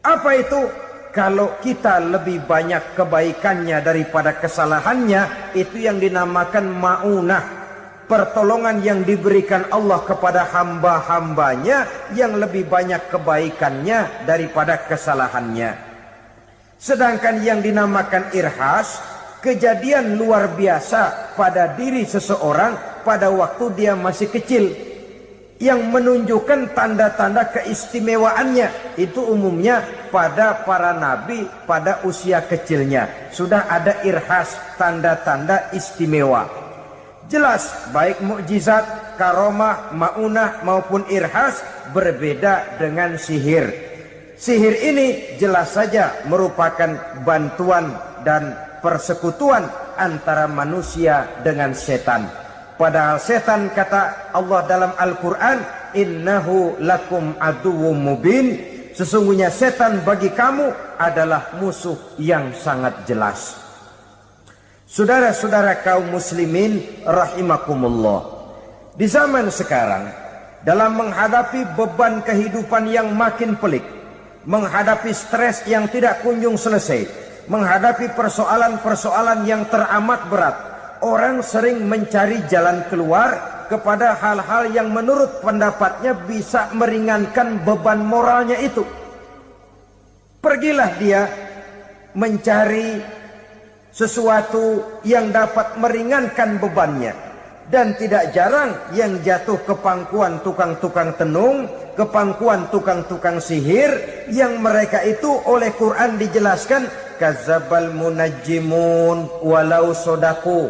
Apa itu? Kalau kita lebih banyak kebaikannya daripada kesalahannya, itu yang dinamakan maunah, pertolongan yang diberikan Allah kepada hamba-hambanya yang lebih banyak kebaikannya daripada kesalahannya. Sedangkan yang dinamakan irhas, kejadian luar biasa pada diri seseorang pada waktu dia masih kecil, yang menunjukkan tanda-tanda keistimewaannya. Itu umumnya pada para nabi pada usia kecilnya sudah ada irhas, tanda-tanda istimewa. Jelas baik mukjizat, karomah, maunah maupun irhas berbeda dengan sihir. Sihir ini jelas saja merupakan bantuan dan persekutuan antara manusia dengan setan. Padahal setan, kata Allah dalam Al-Quran, innahu lakum aduwwum mubin, sesungguhnya setan bagi kamu adalah musuh yang sangat jelas. Saudara-saudara kaum muslimin rahimakumullah, di zaman sekarang dalam menghadapi beban kehidupan yang makin pelik, menghadapi stres yang tidak kunjung selesai, menghadapi persoalan-persoalan yang teramat berat, orang sering mencari jalan keluar kepada hal-hal yang menurut pendapatnya bisa meringankan beban moralnya itu. Pergilah dia mencari sesuatu yang dapat meringankan bebannya. Dan tidak jarang yang jatuh ke pangkuan tukang-tukang tenung, ke pangkuan tukang-tukang sihir, yang mereka itu oleh Quran dijelaskan kadzabal munajjimun walau sodaku.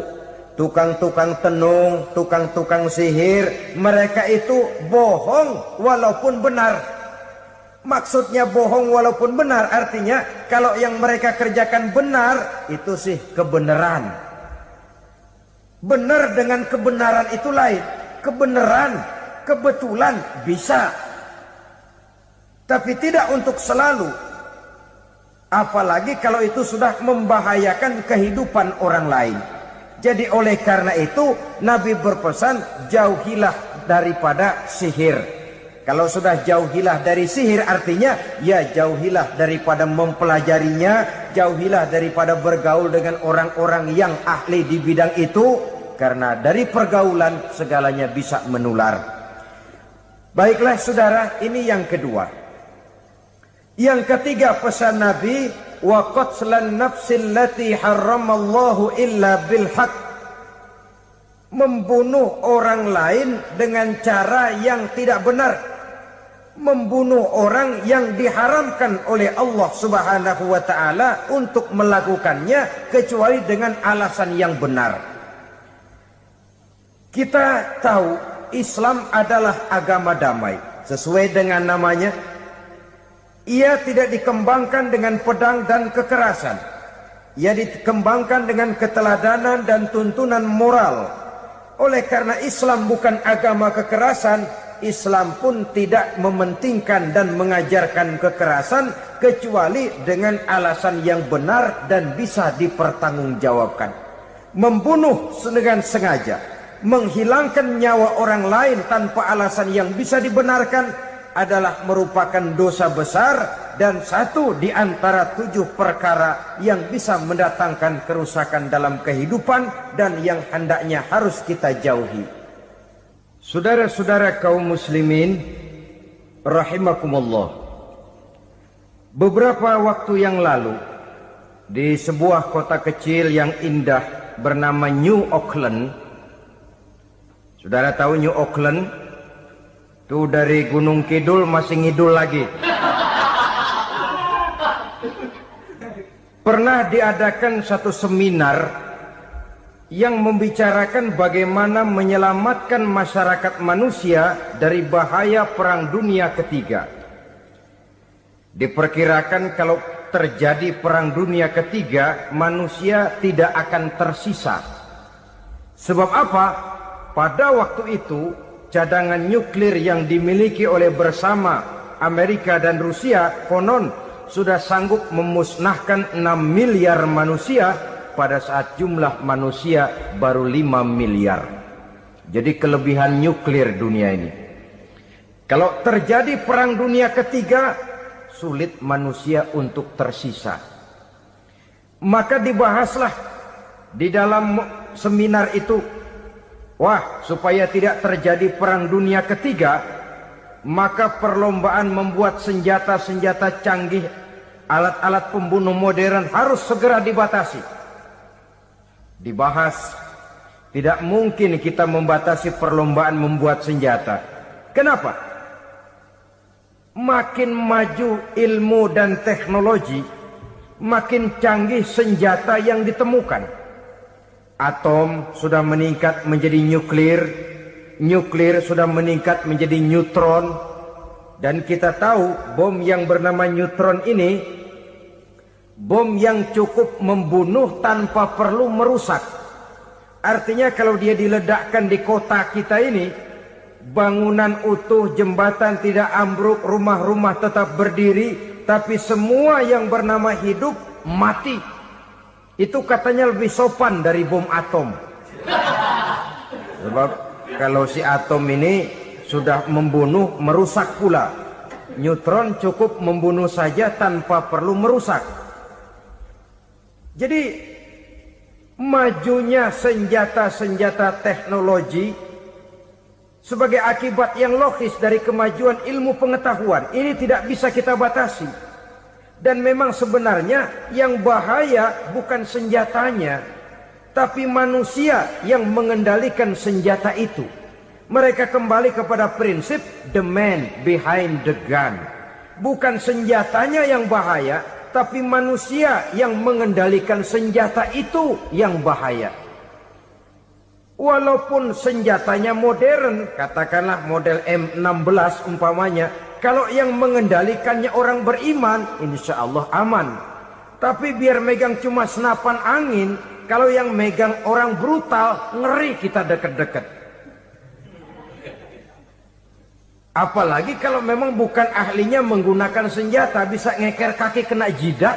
Tukang-tukang tenung, tukang-tukang sihir, mereka itu bohong walaupun benar. Maksudnya bohong walaupun benar, artinya kalau yang mereka kerjakan benar, itu sih kebenaran. Benar dengan kebenaran itu lain. Kebenaran, kebetulan bisa, tapi tidak untuk selalu. Apalagi kalau itu sudah membahayakan kehidupan orang lain. Jadi oleh karena itu Nabi berpesan, jauhilah daripada sihir. Kalau sudah jauhilah dari sihir, artinya ya jauhilah daripada mempelajarinya, jauhilah daripada bergaul dengan orang-orang yang ahli di bidang itu, karena dari pergaulan segalanya bisa menular. Baiklah saudara, ini yang kedua. Yang ketiga pesan Nabi, wa qatlan nafsil lati harramallahu illa bil haq, membunuh orang lain dengan cara yang tidak benar, membunuh orang yang diharamkan oleh Allah Subhanahu wa taala untuk melakukannya kecuali dengan alasan yang benar. Kita tahu Islam adalah agama damai. Sesuai dengan namanya, ia tidak dikembangkan dengan pedang dan kekerasan. Ia dikembangkan dengan keteladanan dan tuntunan moral. Oleh karena Islam bukan agama kekerasan, Islam pun tidak mementingkan dan mengajarkan kekerasan kecuali dengan alasan yang benar dan bisa dipertanggungjawabkan. Membunuh dengan sengaja, menghilangkan nyawa orang lain tanpa alasan yang bisa dibenarkan adalah merupakan dosa besar dan satu di antara 7 perkara yang bisa mendatangkan kerusakan dalam kehidupan dan yang hendaknya harus kita jauhi. Saudara-saudara kaum muslimin rahimakumullah, beberapa waktu yang lalu di sebuah kota kecil yang indah bernama New Auckland. Saudara tahu New Auckland? Itu dari Gunung Kidul masih ngidul lagi. Pernah diadakan satu seminar yang membicarakan bagaimana menyelamatkan masyarakat manusia dari bahaya Perang Dunia Ketiga. Diperkirakan kalau terjadi Perang Dunia Ketiga, manusia tidak akan tersisa. Sebab apa? Pada waktu itu, cadangan nuklir yang dimiliki oleh bersama Amerika dan Rusia konon sudah sanggup memusnahkan 6 miliar manusia pada saat jumlah manusia baru 5 miliar. Jadi kelebihan nuklir dunia ini. Kalau terjadi Perang Dunia Ketiga, sulit manusia untuk tersisa. Maka dibahaslah di dalam seminar itu, wah, supaya tidak terjadi Perang Dunia Ketiga, maka perlombaan membuat senjata-senjata canggih, alat-alat pembunuh modern harus segera dibatasi. Dibahas, tidak mungkin kita membatasi perlombaan membuat senjata. Kenapa? Makin maju ilmu dan teknologi, makin canggih senjata yang ditemukan. Atom sudah meningkat menjadi nuklir, nuklir sudah meningkat menjadi neutron, dan kita tahu bom yang bernama neutron ini bom yang cukup membunuh tanpa perlu merusak. Artinya kalau dia diledakkan di kota kita ini, bangunan utuh, jembatan tidak ambruk, rumah-rumah tetap berdiri, tapi semua yang bernama hidup mati. Itu katanya lebih sopan dari bom atom. Sebab kalau si atom ini sudah membunuh, merusak pula. Neutron cukup membunuh saja tanpa perlu merusak. Jadi majunya senjata-senjata teknologi sebagai akibat yang logis dari kemajuan ilmu pengetahuan ini tidak bisa kita batasi. Dan memang sebenarnya yang bahaya bukan senjatanya, tapi manusia yang mengendalikan senjata itu. Mereka kembali kepada prinsip the man behind the gun. Bukan senjatanya yang bahaya, tapi manusia yang mengendalikan senjata itu yang bahaya. Walaupun senjatanya modern, katakanlah model M16 umpamanya, kalau yang mengendalikannya orang beriman, insya Allah aman. Tapi biar megang cuma senapan angin, kalau yang megang orang brutal, ngeri kita deket-deket. Apalagi kalau memang bukan ahlinya menggunakan senjata, bisa ngeker kaki kena jidat.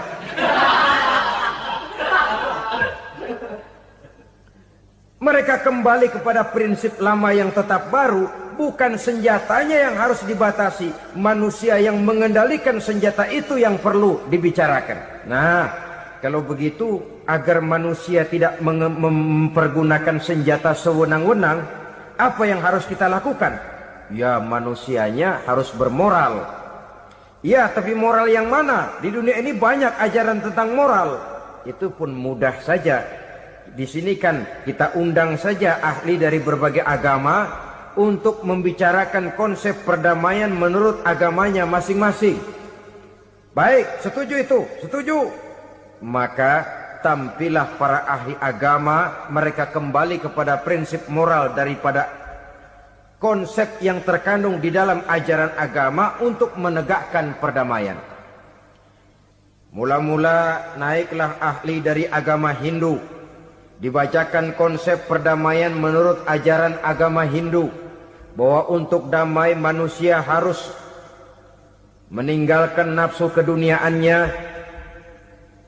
Mereka kembali kepada prinsip lama yang tetap baru. Bukan senjatanya yang harus dibatasi, manusia yang mengendalikan senjata itu yang perlu dibicarakan. Nah, kalau begitu, agar manusia tidak mempergunakan senjata sewenang-wenang, apa yang harus kita lakukan? Ya, manusianya harus bermoral. Ya, tapi moral yang mana? Di dunia ini banyak ajaran tentang moral. Itu pun mudah saja. Di sini kan kita undang saja ahli dari berbagai agama, untuk membicarakan konsep perdamaian menurut agamanya masing-masing. Baik, setuju itu, setuju. Maka tampillah para ahli agama, mereka kembali kepada prinsip moral daripada konsep yang terkandung di dalam ajaran agama untuk menegakkan perdamaian. Mula-mula naiklah ahli dari agama Hindu, dibacakan konsep perdamaian menurut ajaran agama Hindu, bahwa untuk damai manusia harus meninggalkan nafsu keduniaannya,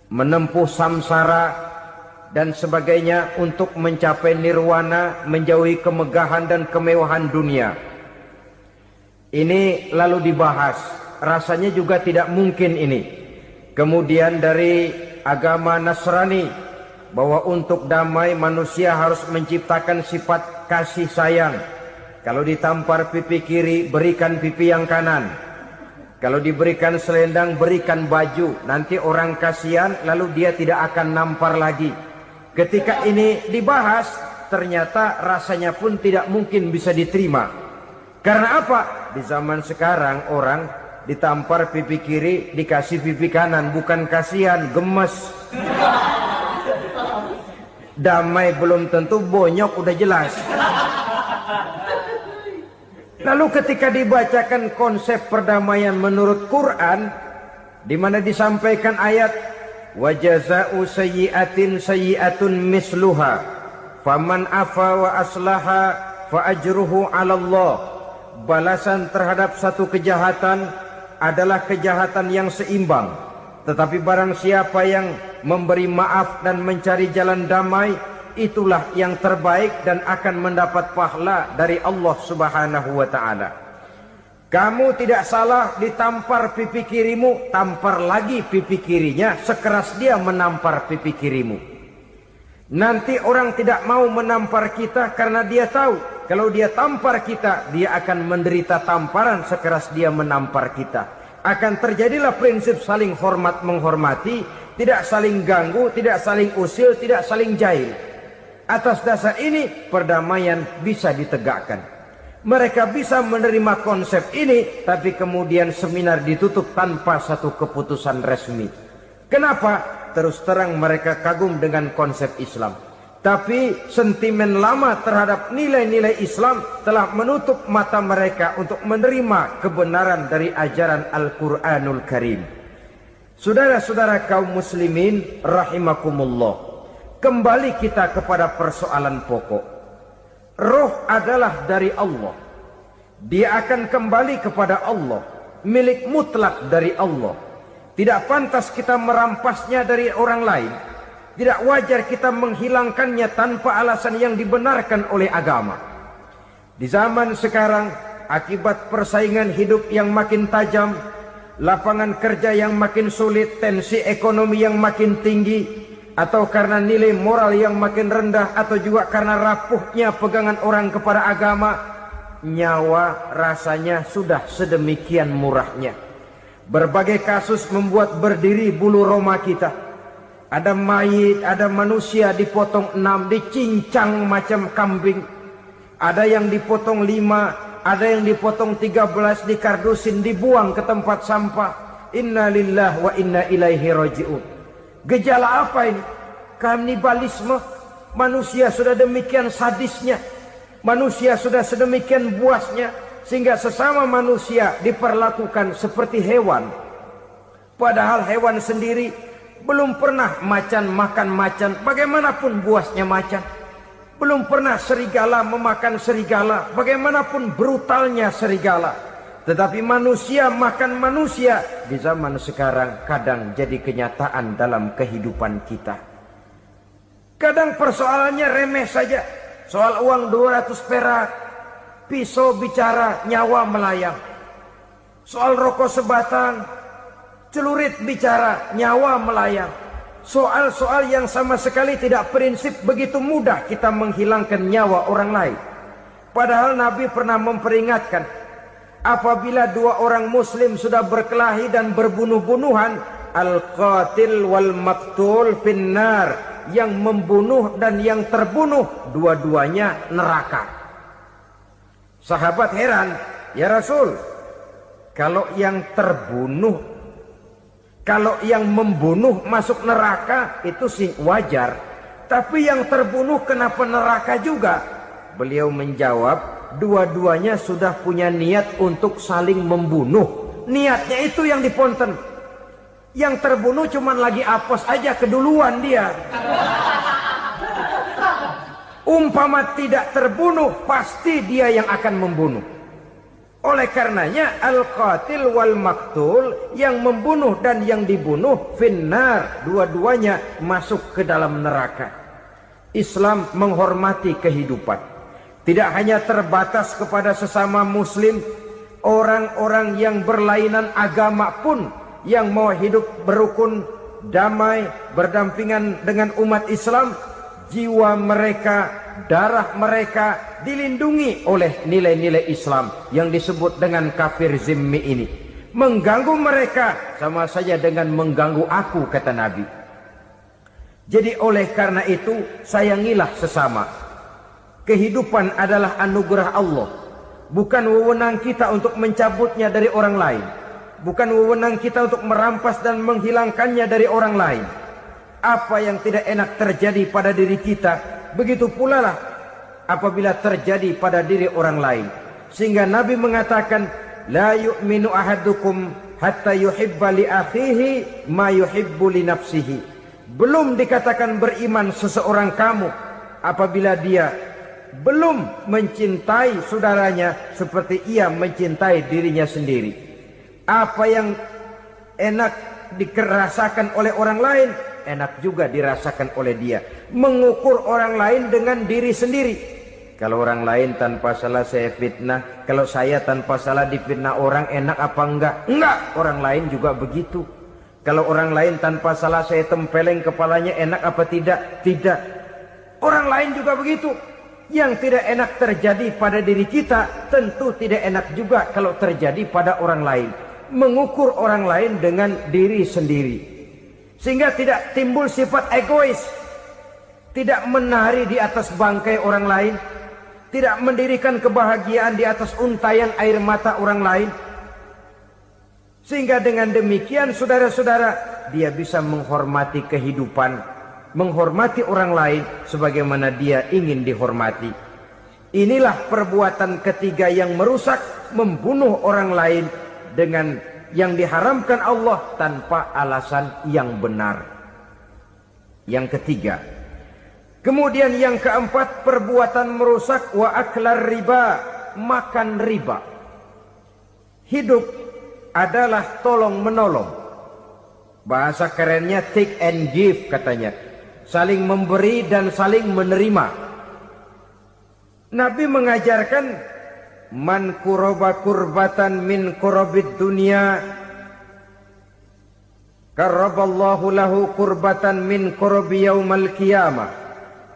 menempuh samsara dan sebagainya untuk mencapai nirwana, menjauhi kemegahan dan kemewahan dunia. Ini lalu dibahas, rasanya juga tidak mungkin ini. Kemudian dari agama Nasrani, bahwa untuk damai manusia harus menciptakan sifat kasih sayang. Kalau ditampar pipi kiri, berikan pipi yang kanan. Kalau diberikan selendang, berikan baju. Nanti orang kasihan, lalu dia tidak akan nampar lagi. Ketika ini dibahas, ternyata rasanya pun tidak mungkin bisa diterima. Karena apa? Di zaman sekarang orang ditampar pipi kiri, dikasih pipi kanan. Bukan kasihan, gemes. Damai belum tentu, bonyok udah jelas. Lalu ketika dibacakan konsep perdamaian menurut Quran, di mana disampaikan ayat wa jazaa'u sayyi'atin sayyi'atun misluha faman afa wa aslaha fa ajruhu 'ala Allah. Balasan terhadap satu kejahatan adalah kejahatan yang seimbang. Tetapi barang siapa yang memberi maaf dan mencari jalan damai, itulah yang terbaik dan akan mendapat pahala dari Allah Subhanahu wa ta'ala. Kamu tidak salah ditampar pipi kirimu, tampar lagi pipi kirinya sekeras dia menampar pipi kirimu. Nanti orang tidak mau menampar kita karena dia tahu kalau dia tampar kita, dia akan menderita tamparan sekeras dia menampar kita. Akan terjadilah prinsip saling hormat menghormati, tidak saling ganggu, tidak saling usil, tidak saling jahil. Atas dasar ini perdamaian bisa ditegakkan. Mereka bisa menerima konsep ini, tapi kemudian seminar ditutup tanpa satu keputusan resmi. Kenapa? Terus terang mereka kagum dengan konsep Islam, tapi sentimen lama terhadap nilai-nilai Islam telah menutup mata mereka untuk menerima kebenaran dari ajaran Al-Quranul Karim. Saudara-saudara kaum muslimin rahimakumullah, kembali kita kepada persoalan pokok. Roh adalah dari Allah. Dia akan kembali kepada Allah, milik mutlak dari Allah. Tidak pantas kita merampasnya dari orang lain. Tidak wajar kita menghilangkannya tanpa alasan yang dibenarkan oleh agama. Di zaman sekarang, akibat persaingan hidup yang makin tajam, lapangan kerja yang makin sulit, tensi ekonomi yang makin tinggi, atau karena nilai moral yang makin rendah, atau juga karena rapuhnya pegangan orang kepada agama, nyawa rasanya sudah sedemikian murahnya. Berbagai kasus membuat berdiri bulu roma kita. Ada mayit, ada manusia dipotong 6, dicincang macam kambing. Ada yang dipotong 5, ada yang dipotong 13, dikardusin, dibuang ke tempat sampah. Inna lillahi wa inna ilaihi raji'un. Gejala apa ini? Kanibalisme. Manusia sudah demikian sadisnya, manusia sudah sedemikian buasnya, sehingga sesama manusia diperlakukan seperti hewan. Padahal hewan sendiri belum pernah macan makan macan, bagaimanapun buasnya macan. Belum pernah serigala memakan serigala, bagaimanapun brutalnya serigala. Tetapi manusia makan manusia di zaman sekarang kadang jadi kenyataan dalam kehidupan kita. Kadang persoalannya remeh saja. Soal uang 200 perak, pisau bicara, nyawa melayang. Soal rokok sebatang, celurit bicara, nyawa melayang. Soal-soal yang sama sekali tidak prinsip, begitu mudah kita menghilangkan nyawa orang lain. Padahal Nabi pernah memperingatkan, apabila dua orang muslim sudah berkelahi dan berbunuh-bunuhan, al-qatil wal maktul finnar, yang membunuh dan yang terbunuh dua-duanya neraka. Sahabat heran, ya Rasul, kalau yang terbunuh, kalau yang membunuh masuk neraka itu sih wajar, tapi yang terbunuh kenapa neraka juga? Beliau menjawab, dua-duanya sudah punya niat untuk saling membunuh. Niatnya itu yang diponten. Yang terbunuh cuman lagi apes aja, keduluan dia. Umpama tidak terbunuh, pasti dia yang akan membunuh. Oleh karenanya al-qatil wal maktul, yang membunuh dan yang dibunuh finnar, dua-duanya masuk ke dalam neraka. Islam menghormati kehidupan. Tidak hanya terbatas kepada sesama muslim, orang-orang yang berlainan agama pun yang mau hidup berukun, damai, berdampingan dengan umat Islam, jiwa mereka, darah mereka dilindungi oleh nilai-nilai Islam yang disebut dengan kafir zimmi ini. Mengganggu mereka sama saja dengan mengganggu aku, kata Nabi. Jadi oleh karena itu, sayangilah sesama. Kehidupan adalah anugerah Allah, bukan wewenang kita untuk mencabutnya dari orang lain, bukan wewenang kita untuk merampas dan menghilangkannya dari orang lain. Apa yang tidak enak terjadi pada diri kita, begitu pula lah apabila terjadi pada diri orang lain. Sehingga Nabi mengatakan, la yu'minu ahadukum hatta yuhibba li akhihi ma yuhibbu li nafsihi. Belum dikatakan beriman seseorang kamu apabila dia belum mencintai saudaranya seperti ia mencintai dirinya sendiri. Apa yang enak dirasakan oleh orang lain, enak juga dirasakan oleh dia. Mengukur orang lain dengan diri sendiri. Kalau orang lain tanpa salah saya fitnah, kalau saya tanpa salah difitnah orang, enak apa enggak? Enggak, orang lain juga begitu. Kalau orang lain tanpa salah saya tempeleng kepalanya, enak apa tidak? Tidak. Orang lain juga begitu. Yang tidak enak terjadi pada diri kita, tentu tidak enak juga kalau terjadi pada orang lain. Mengukur orang lain dengan diri sendiri, sehingga tidak timbul sifat egois, tidak menari di atas bangkai orang lain, tidak mendirikan kebahagiaan di atas untayan air mata orang lain. Sehingga dengan demikian saudara-saudara, dia bisa menghormati kehidupan, menghormati orang lain sebagaimana dia ingin dihormati. Inilah perbuatan ketiga yang merusak, membunuh orang lain dengan yang diharamkan Allah tanpa alasan yang benar. Yang ketiga. Kemudian yang keempat, perbuatan merusak wa aklar riba, makan riba. Hidup adalah tolong menolong. Bahasa kerennya take and give katanya. Saling memberi dan saling menerima. Nabi mengajarkan, man kuraba kurbatan min kurabid dunya karaballahu lahu kurbatan min kurabi yaumal qiyamah.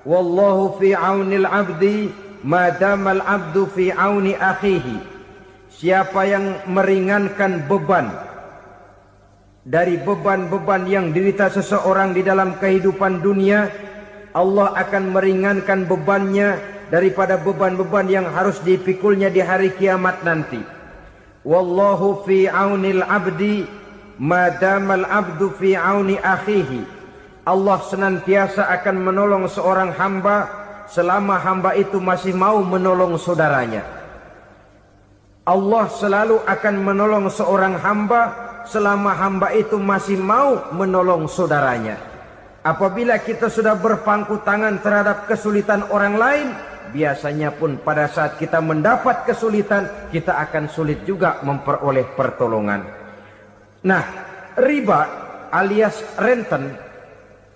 Wallahu fi aunil abdi madamal abdu fi auni akhihi. Siapa yang meringankan beban dari beban-beban yang diderita seseorang di dalam kehidupan dunia, Allah akan meringankan bebannya daripada beban-beban yang harus dipikulnya di hari kiamat nanti. Wallahu fi aunil abdi madamal abdu fi auni akhihi. Allah senantiasa akan menolong seorang hamba selama hamba itu masih mau menolong saudaranya. Allah selalu akan menolong seorang hamba selama hamba itu masih mau menolong saudaranya. Apabila kita sudah berpangku tangan terhadap kesulitan orang lain, biasanya pun pada saat kita mendapat kesulitan, kita akan sulit juga memperoleh pertolongan. Nah, riba alias renten,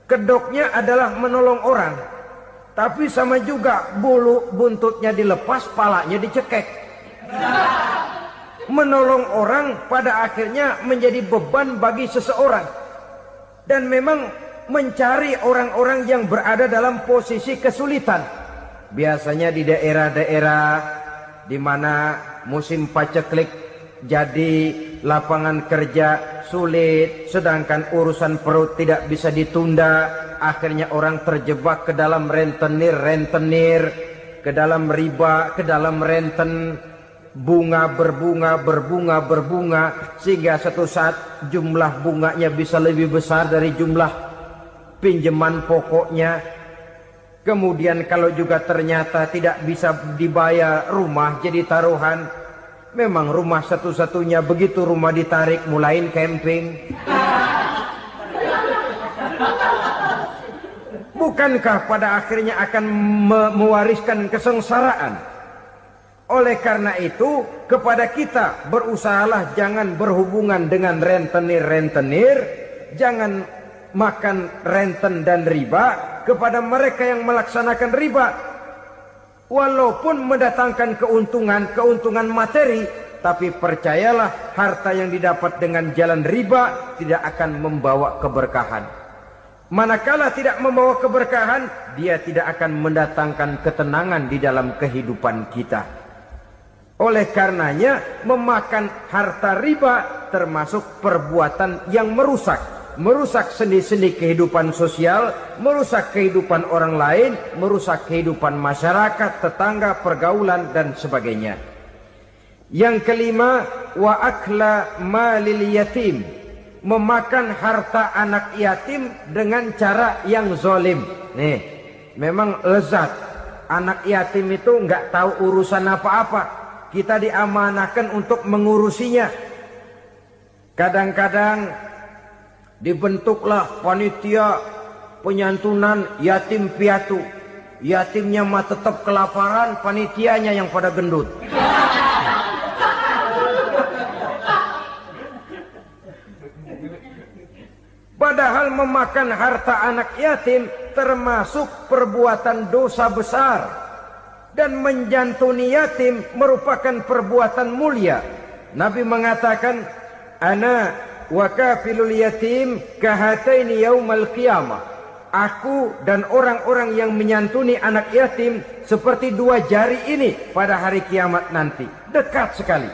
kedoknya adalah menolong orang, tapi sama juga bulu buntutnya dilepas, palanya dicekek. Menolong orang pada akhirnya menjadi beban bagi seseorang. Dan memang mencari orang-orang yang berada dalam posisi kesulitan. Biasanya di daerah-daerah di mana musim paceklik, jadi lapangan kerja sulit, sedangkan urusan perut tidak bisa ditunda. Akhirnya orang terjebak ke dalam rentenir. ke dalam riba, ke dalam renten, bunga berbunga, sehingga satu saat jumlah bunganya bisa lebih besar dari jumlah pinjaman pokoknya. Kemudian kalau juga ternyata tidak bisa dibayar, rumah jadi taruhan. Memang rumah satu-satunya, begitu rumah ditarik mulain camping. Bukankah pada akhirnya akan mewariskan kesengsaraan? Oleh karena itu, kepada kita berusahalah jangan berhubungan dengan rentenir, jangan makan renten dan riba kepada mereka yang melaksanakan riba. Walaupun mendatangkan keuntungan materi, tapi percayalah harta yang didapat dengan jalan riba tidak akan membawa keberkahan. Manakala tidak membawa keberkahan, dia tidak akan mendatangkan ketenangan di dalam kehidupan kita. Oleh karenanya, memakan harta riba termasuk perbuatan yang merusak sendi-sendi kehidupan sosial, merusak kehidupan orang lain, merusak kehidupan masyarakat, tetangga, pergaulan, dan sebagainya. Yang kelima, wa akla malil yatim, memakan harta anak yatim dengan cara yang zalim. Nih, memang lezat. Anak yatim itu nggak tahu urusan apa-apa. Kita diamanahkan untuk mengurusinya. Kadang-kadang dibentuklah panitia penyantunan yatim piatu. Yatimnya mah tetap kelaparan, panitianya yang pada gendut. Padahal memakan harta anak yatim termasuk perbuatan dosa besar. Dan menjantuni yatim merupakan perbuatan mulia. Nabi mengatakan, ana wa kafilul yatim kahataini yaumal qiyamah. Aku dan orang-orang yang menyantuni anak yatim seperti dua jari ini pada hari kiamat nanti. Dekat sekali.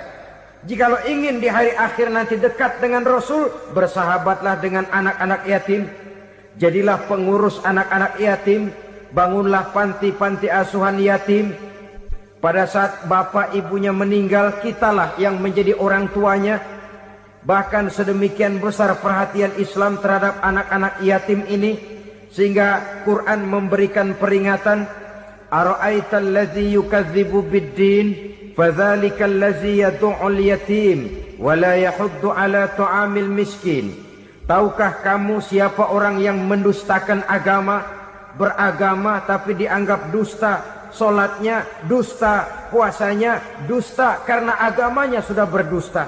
Jikalau ingin di hari akhir nanti dekat dengan Rasul, bersahabatlah dengan anak-anak yatim. Jadilah pengurus anak-anak yatim. Bangunlah panti-panti asuhan yatim. Pada saat bapak ibunya meninggal, kitalah yang menjadi orang tuanya. Bahkan sedemikian besar perhatian Islam terhadap anak-anak yatim ini, sehingga Quran memberikan peringatan, ara'aital ladzi yukadzibu bid-din fadzalika allazi yad'ul yatim wa la yahuddu ala ta'amil miskin. Tahukah kamu siapa orang yang mendustakan agama, beragama tapi dianggap dusta, salatnya dusta, puasanya dusta karena agamanya sudah berdusta.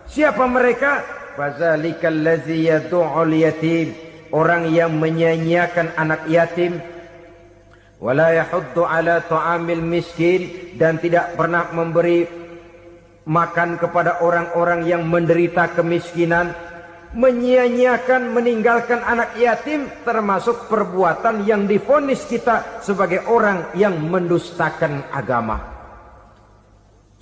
Siapa mereka? Fadzalika allazi yad'ul yatim, orang yang menyia-nyiakan anak yatim. Wala yahuddu ala ta'amil miskin, dan tidak pernah memberi makan kepada orang-orang yang menderita kemiskinan. Menyia-nyiakan, meninggalkan anak yatim termasuk perbuatan yang divonis kita sebagai orang yang mendustakan agama.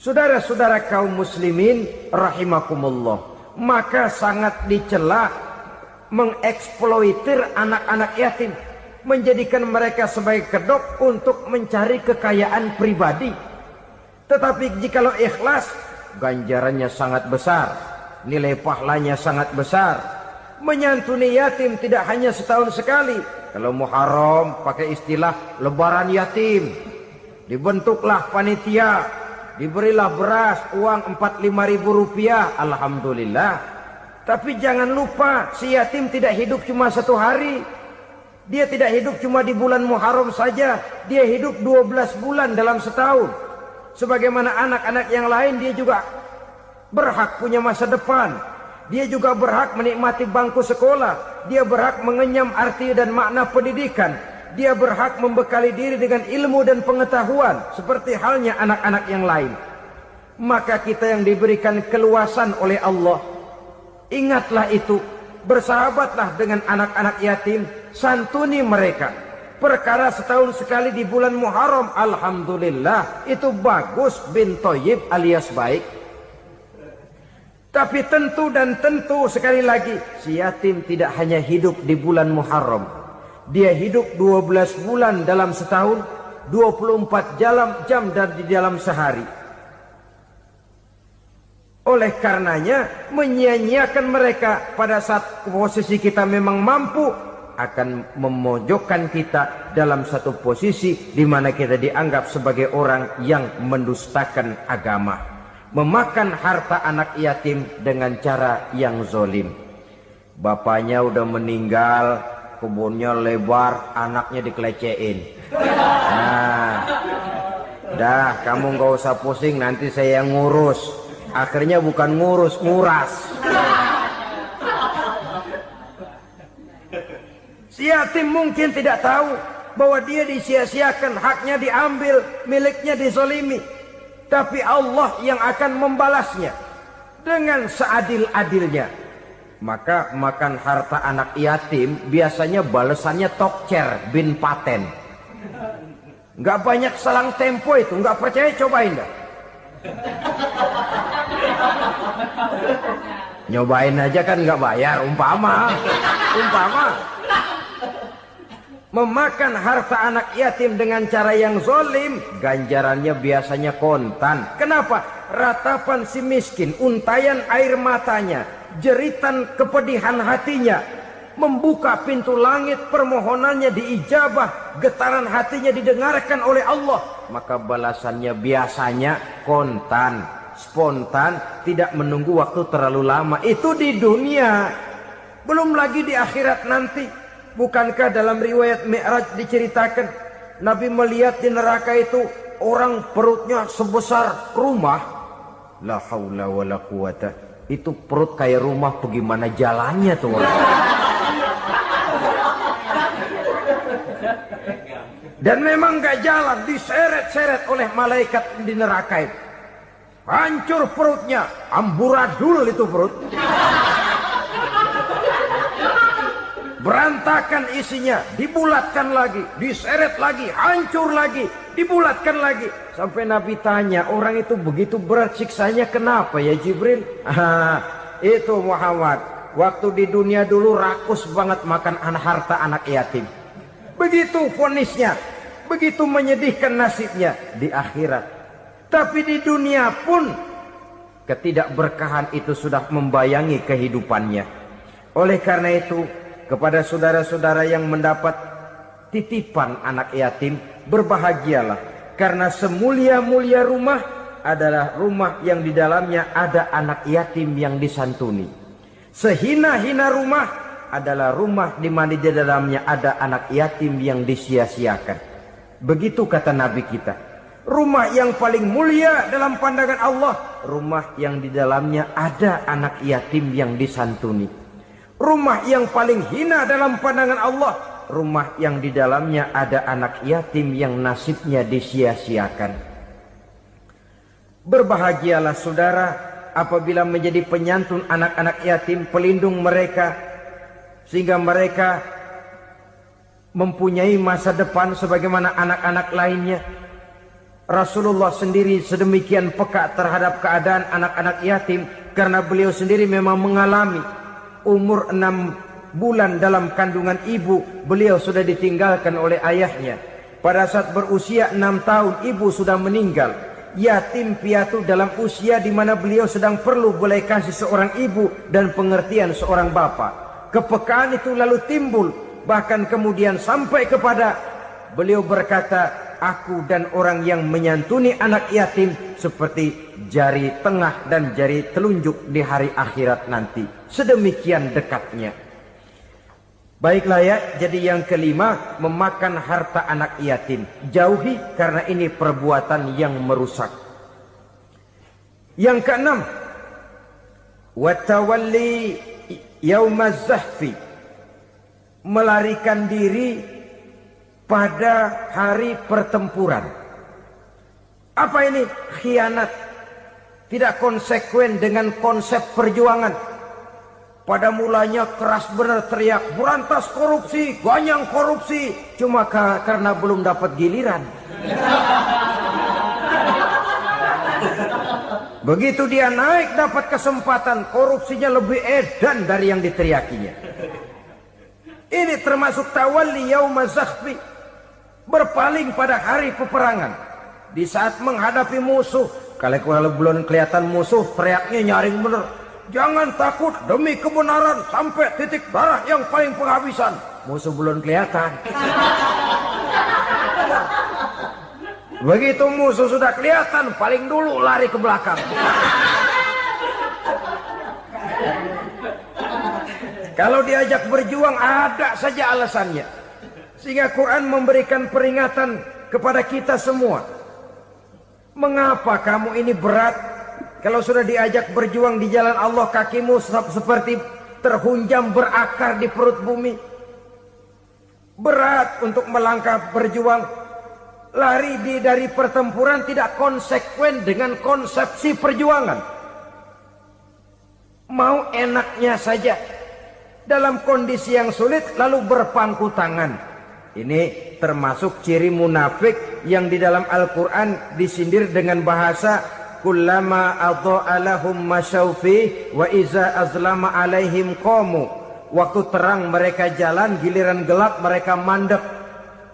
Saudara-saudara kaum muslimin rahimakumullah, maka sangat dicela mengeksploitir anak-anak yatim, menjadikan mereka sebagai kedok untuk mencari kekayaan pribadi. Tetapi jikalau ikhlas, ganjarannya sangat besar, nilai pahalanya sangat besar. Menyantuni yatim tidak hanya setahun sekali. Kalau Muharram pakai istilah lebaran yatim, dibentuklah panitia, diberilah beras, uang 45.000 rupiah, alhamdulillah. Tapi jangan lupa, si yatim tidak hidup cuma satu hari. Dia tidak hidup cuma di bulan Muharram saja. Dia hidup 12 bulan dalam setahun. Sebagaimana anak-anak yang lain, dia juga berhak punya masa depan. Dia juga berhak menikmati bangku sekolah. Dia berhak mengenyam arti dan makna pendidikan. Dia berhak membekali diri dengan ilmu dan pengetahuan, seperti halnya anak-anak yang lain. Maka kita yang diberikan keluasan oleh Allah, ingatlah itu. Bersahabatlah dengan anak-anak yatim, santuni mereka. Perkara setahun sekali di bulan Muharram, alhamdulillah, itu bagus, bin Thayyib alias baik. Tapi tentu dan tentu sekali lagi, si yatim tidak hanya hidup di bulan Muharram. Dia hidup 12 bulan dalam setahun. 24 jam dan di dalam sehari. Oleh karenanya menyia-nyiakan mereka pada saat posisi kita memang mampu akan memojokkan kita dalam satu posisi di mana kita dianggap sebagai orang yang mendustakan agama, memakan harta anak yatim dengan cara yang zolim. Bapaknya udah meninggal, kebunnya lebar, anaknya dikelecehin. Nah, dah kamu gak usah pusing, nanti saya yang ngurus. Akhirnya bukan ngurus, nguras. Si yatim mungkin tidak tahu bahwa dia disia-siakan, haknya diambil, miliknya dizalimi. Tapi Allah yang akan membalasnya dengan seadil-adilnya. Maka makan harta anak yatim biasanya balasannya tokcer bin paten. Nggak banyak selang tempo itu, nggak percaya cobain dah. Nyobain aja kan nggak bayar, umpama. Memakan harta anak yatim dengan cara yang zolim, ganjarannya biasanya kontan. Kenapa? Ratapan si miskin, untayan air matanya, jeritan kepedihan hatinya, membuka pintu langit, permohonannya diijabah, getaran hatinya didengarkan oleh Allah. Maka balasannya biasanya kontan, spontan, tidak menunggu waktu terlalu lama. Itu di dunia, belum lagi di akhirat nanti. Bukankah dalam riwayat Mi'raj diceritakan Nabi melihat di neraka itu orang perutnya sebesar rumah. La haula wala quwata. Itu perut kayak rumah, bagaimana jalannya tuh orang. Dan memang gak jalan, diseret-seret oleh malaikat di neraka itu. Hancur perutnya, amburadul itu perut. Berantakan isinya, dibulatkan lagi, diseret lagi, hancur lagi, dibulatkan lagi. Sampai Nabi tanya, orang itu begitu berat siksanya kenapa ya Jibril? Itu Muhammad, waktu di dunia dulu rakus banget makan harta anak yatim. Begitu vonisnya, begitu menyedihkan nasibnya di akhirat. Tapi di dunia pun ketidakberkahan itu sudah membayangi kehidupannya. Oleh karena itu, kepada saudara-saudara yang mendapat titipan anak yatim, berbahagialah. Karena semulia-mulia rumah adalah rumah yang di dalamnya ada anak yatim yang disantuni. Sehina-hina rumah adalah rumah di mana di dalamnya ada anak yatim yang disia-siakan. Begitu kata Nabi kita. Rumah yang paling mulia dalam pandangan Allah, rumah yang di dalamnya ada anak yatim yang disantuni. Rumah yang paling hina dalam pandangan Allah, rumah yang di dalamnya ada anak yatim yang nasibnya disia-siakan. Berbahagialah saudara apabila menjadi penyantun anak-anak yatim, pelindung mereka, sehingga mereka mempunyai masa depan sebagaimana anak-anak lainnya. Rasulullah sendiri sedemikian peka terhadap keadaan anak-anak yatim karena beliau sendiri memang mengalami. Umur 6 bulan dalam kandungan ibu, beliau sudah ditinggalkan oleh ayahnya. Pada saat berusia 6 tahun, ibu sudah meninggal. Yatim piatu dalam usia di mana beliau sedang perlu belas kasih seorang ibu dan pengertian seorang bapa. Kepekaan itu lalu timbul, bahkan kemudian sampai kepada beliau berkata, aku dan orang yang menyantuni anak yatim seperti jari tengah dan jari telunjuk di hari akhirat nanti. Sedemikian dekatnya. Baiklah ya, jadi yang kelima, memakan harta anak yatim. Jauhi karena ini perbuatan yang merusak. Yang keenam, watawalli yaumaz zahfi. Melarikan diri pada hari pertempuran. Apa ini? Khianat. Tidak konsekuen dengan konsep perjuangan. Pada mulanya keras benar teriak, berantas korupsi, ganyang korupsi. Cuma karena belum dapat giliran. Begitu dia naik dapat kesempatan, korupsinya lebih edan dari yang diteriakinya. Ini termasuk tawalli yaumaz zahfi. berpaling pada hari peperangan. Di saat menghadapi musuh, kalau belum kelihatan musuh, teriaknya nyaring bener, jangan takut demi kebenaran sampai titik darah yang paling penghabisan. Musuh belum kelihatan. Begitu musuh sudah kelihatan, paling dulu lari ke belakang. Kalau diajak berjuang ada saja alasannya. Sehingga Quran memberikan peringatan kepada kita semua. Mengapa kamu ini berat? Kalau sudah diajak berjuang di jalan Allah, kakimu seperti terhunjam berakar di perut bumi. Berat untuk melangkah berjuang. Lari dari pertempuran tidak konsekuen dengan konsepsi perjuangan. Mau enaknya saja. Dalam kondisi yang sulit lalu berpangku tangan. Ini termasuk ciri munafik yang di dalam Al-Quran disindir dengan bahasa kullama adha'alahum masyaufi wa iza azlama alaihim qamu. Waktu terang mereka jalan, giliran gelap mereka mandek.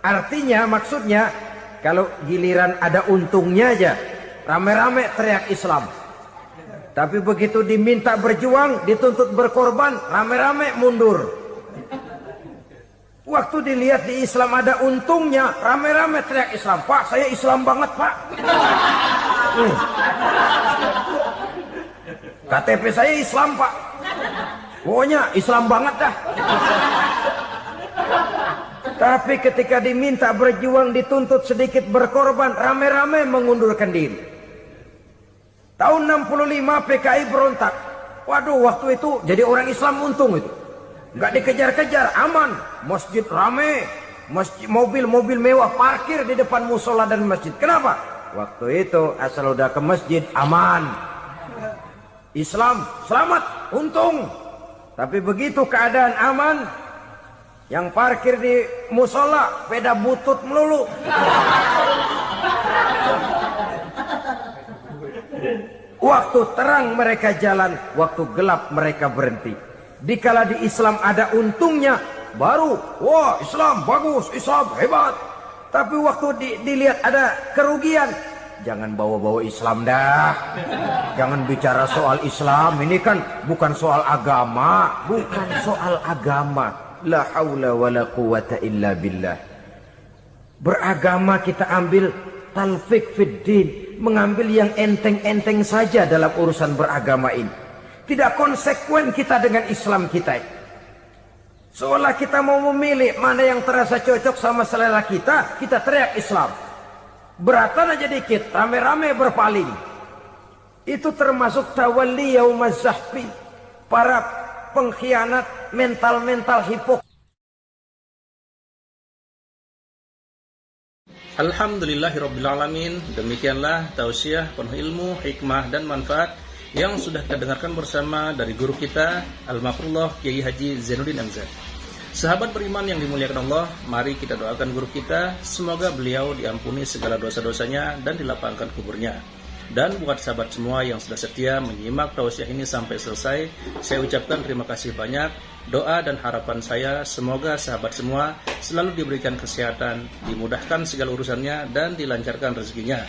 Artinya, maksudnya, kalau giliran ada untungnya aja, rame-rame teriak Islam. Tapi begitu diminta berjuang, dituntut berkorban, rame-rame mundur. Waktu dilihat di Islam ada untungnya, rame-rame teriak Islam. Pak, saya Islam banget, Pak. KTP saya Islam, Pak. Pokoknya Islam banget dah. Tapi ketika diminta berjuang, dituntut sedikit berkorban, rame-rame mengundurkan diri. Tahun 65 PKI berontak. Waduh, waktu itu jadi orang Islam untung itu. Nggak dikejar-kejar, aman. Masjid rame, mobil-mobil mewah parkir di depan musola dan masjid. Kenapa? Waktu itu asal udah ke masjid aman. Islam selamat, untung. Tapi begitu keadaan aman, yang parkir di musola sepeda butut melulu. Waktu terang mereka jalan, waktu gelap mereka berhenti. Dikala di Islam ada untungnya, baru wah Islam bagus, Islam hebat. Tapi waktu dilihat ada kerugian, jangan bawa-bawa Islam dah. Jangan bicara soal Islam, ini kan bukan soal agama. Bukan soal agama. La haula wa la quwata illa billah. Beragama kita ambil talfiq fid din, mengambil yang enteng-enteng saja dalam urusan beragama ini. Tidak konsekuen kita dengan Islam kita. Seolah kita mau memilih mana yang terasa cocok sama selera kita, kita teriak Islam. Beratan aja dikit, rame-rame berpaling. Itu termasuk tawalli yaumaz zahfi. Para pengkhianat, mental-mental hipokrit. Alhamdulillahirrabbilalamin. Demikianlah tausiah penuh ilmu, hikmah dan manfaat yang sudah kita dengarkan bersama dari guru kita Al-Mafrullah Kiai Haji Zainuddin MZ. Sahabat beriman yang dimuliakan Allah, mari kita doakan guru kita, semoga beliau diampuni segala dosa-dosanya dan dilapangkan kuburnya. Dan buat sahabat semua yang sudah setia menyimak tausiah ini sampai selesai, saya ucapkan terima kasih banyak. Doa dan harapan saya semoga sahabat semua selalu diberikan kesehatan, dimudahkan segala urusannya dan dilancarkan rezekinya.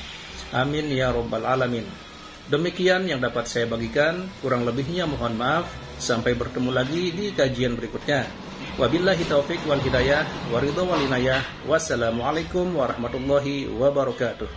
Amin ya rabbal alamin. Demikian yang dapat saya bagikan, kurang lebihnya mohon maaf. Sampai bertemu lagi di kajian berikutnya. Wabillahi taufik wal hidayah, waridho wal inayah. Wassalamualaikum warahmatullahi wabarakatuh.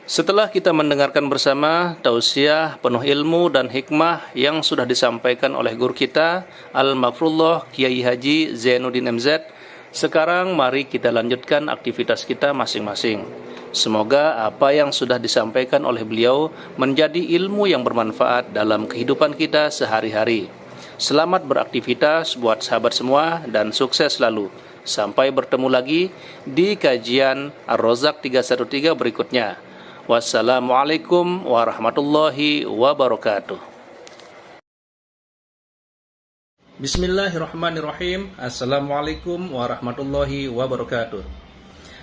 Setelah kita mendengarkan bersama tausiah penuh ilmu dan hikmah yang sudah disampaikan oleh guru kita Al-Mafrullah Kiai Haji Zainuddin MZ, sekarang mari kita lanjutkan aktivitas kita masing-masing. Semoga apa yang sudah disampaikan oleh beliau menjadi ilmu yang bermanfaat dalam kehidupan kita sehari-hari. Selamat beraktivitas buat sahabat semua dan sukses selalu. Sampai bertemu lagi di kajian Ar-Razak 313 berikutnya. Wassalamualaikum warahmatullahi wabarakatuh. Bismillahirrahmanirrahim. Assalamualaikum warahmatullahi wabarakatuh.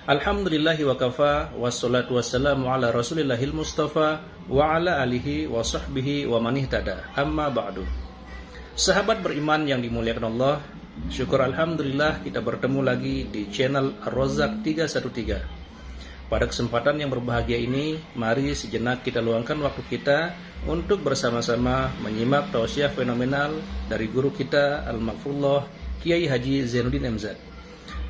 Alhamdulillahi wa kafa, wassalatu wassalamu ala rasulillahil mustafa wa ala alihi wa sahbihi wa man ihtada. Amma ba'du. Sahabat beriman yang dimuliakan Allah, Syukur Alhamdulillah kita bertemu lagi di channel Ar-Razzaq 313. Pada kesempatan yang berbahagia ini, mari sejenak kita luangkan waktu kita untuk bersama-sama menyimak tausiah fenomenal dari guru kita Al-Maghfurullah Kiai Haji Zainuddin MZ.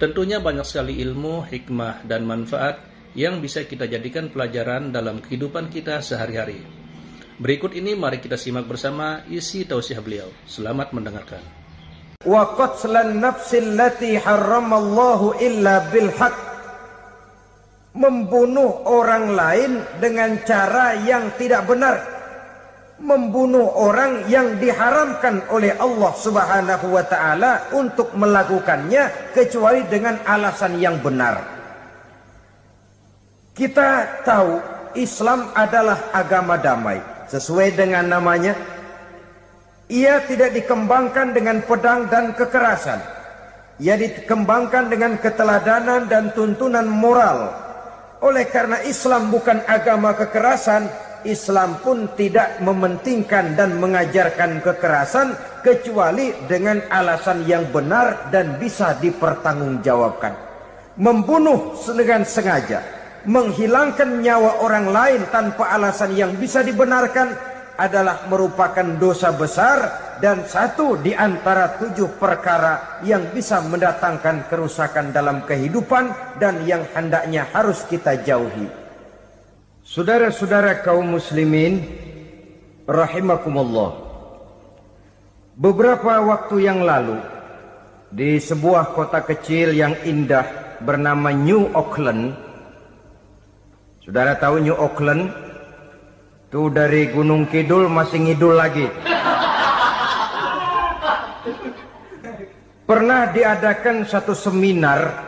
Tentunya banyak sekali ilmu, hikmah, dan manfaat yang bisa kita jadikan pelajaran dalam kehidupan kita sehari-hari. Berikut ini mari kita simak bersama isi tausiah beliau. Selamat mendengarkan. Wa qatlan nafsil lati harramallahu illa bil haq. Membunuh orang lain dengan cara yang tidak benar. Membunuh orang yang diharamkan oleh Allah Subhanahu wa taala untuk melakukannya kecuali dengan alasan yang benar. Kita tahu Islam adalah agama damai. Sesuai dengan namanya, ia tidak dikembangkan dengan pedang dan kekerasan. Ia dikembangkan dengan keteladanan dan tuntunan moral. Oleh karena Islam bukan agama kekerasan, Islam pun tidak mementingkan dan mengajarkan kekerasan kecuali dengan alasan yang benar dan bisa dipertanggungjawabkan. Membunuh dengan sengaja, menghilangkan nyawa orang lain tanpa alasan yang bisa dibenarkan adalah merupakan dosa besar dan satu di antara 7 perkara yang bisa mendatangkan kerusakan dalam kehidupan dan yang hendaknya harus kita jauhi. Saudara-saudara kaum muslimin rahimakumullah, beberapa waktu yang lalu di sebuah kota kecil yang indah bernama New Auckland. Saudara tahu New Auckland? Itu dari Gunung Kidul masih ngidul lagi. Pernah diadakan satu seminar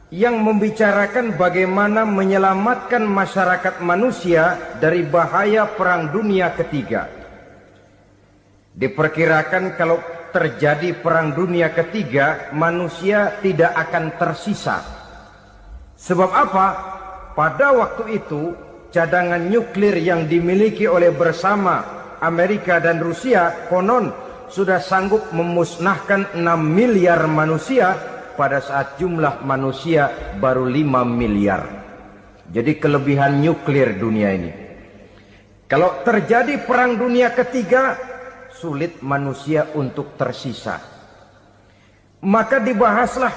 yang membicarakan bagaimana menyelamatkan masyarakat manusia dari bahaya Perang Dunia Ketiga. Diperkirakan kalau terjadi Perang Dunia Ketiga, manusia tidak akan tersisa. Sebab apa? Pada waktu itu, cadangan nuklir yang dimiliki oleh bersama Amerika dan Rusia konon sudah sanggup memusnahkan 6 miliar manusia pada saat jumlah manusia baru 5 miliar. Jadi kelebihan nuklir dunia ini. Kalau terjadi Perang Dunia Ketiga, sulit manusia untuk tersisa. Maka dibahaslah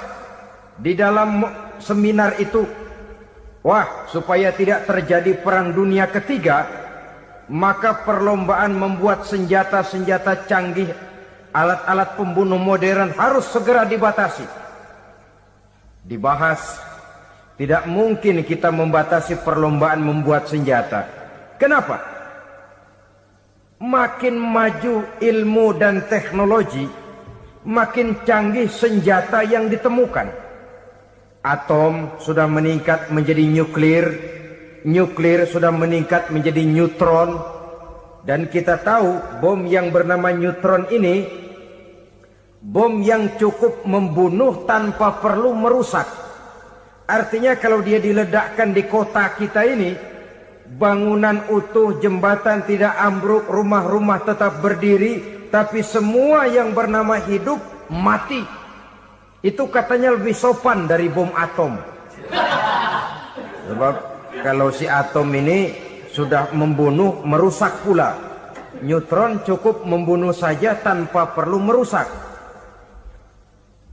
di dalam seminar itu, wah, supaya tidak terjadi Perang Dunia Ketiga, maka perlombaan membuat senjata-senjata canggih, alat-alat pembunuh modern harus segera dibatasi. Dibahas, tidak mungkin kita membatasi perlombaan membuat senjata. Kenapa? Makin maju ilmu dan teknologi, makin canggih senjata yang ditemukan. Atom sudah meningkat menjadi nuklir, nuklir sudah meningkat menjadi neutron, dan kita tahu bom yang bernama neutron ini bom yang cukup membunuh tanpa perlu merusak. Artinya kalau dia diledakkan di kota kita ini, bangunan utuh, jembatan tidak ambruk, rumah-rumah tetap berdiri, tapi semua yang bernama hidup mati. Itu katanya lebih sopan dari bom atom. Sebab kalau si atom ini sudah membunuh, merusak pula. Neutron cukup membunuh saja tanpa perlu merusak.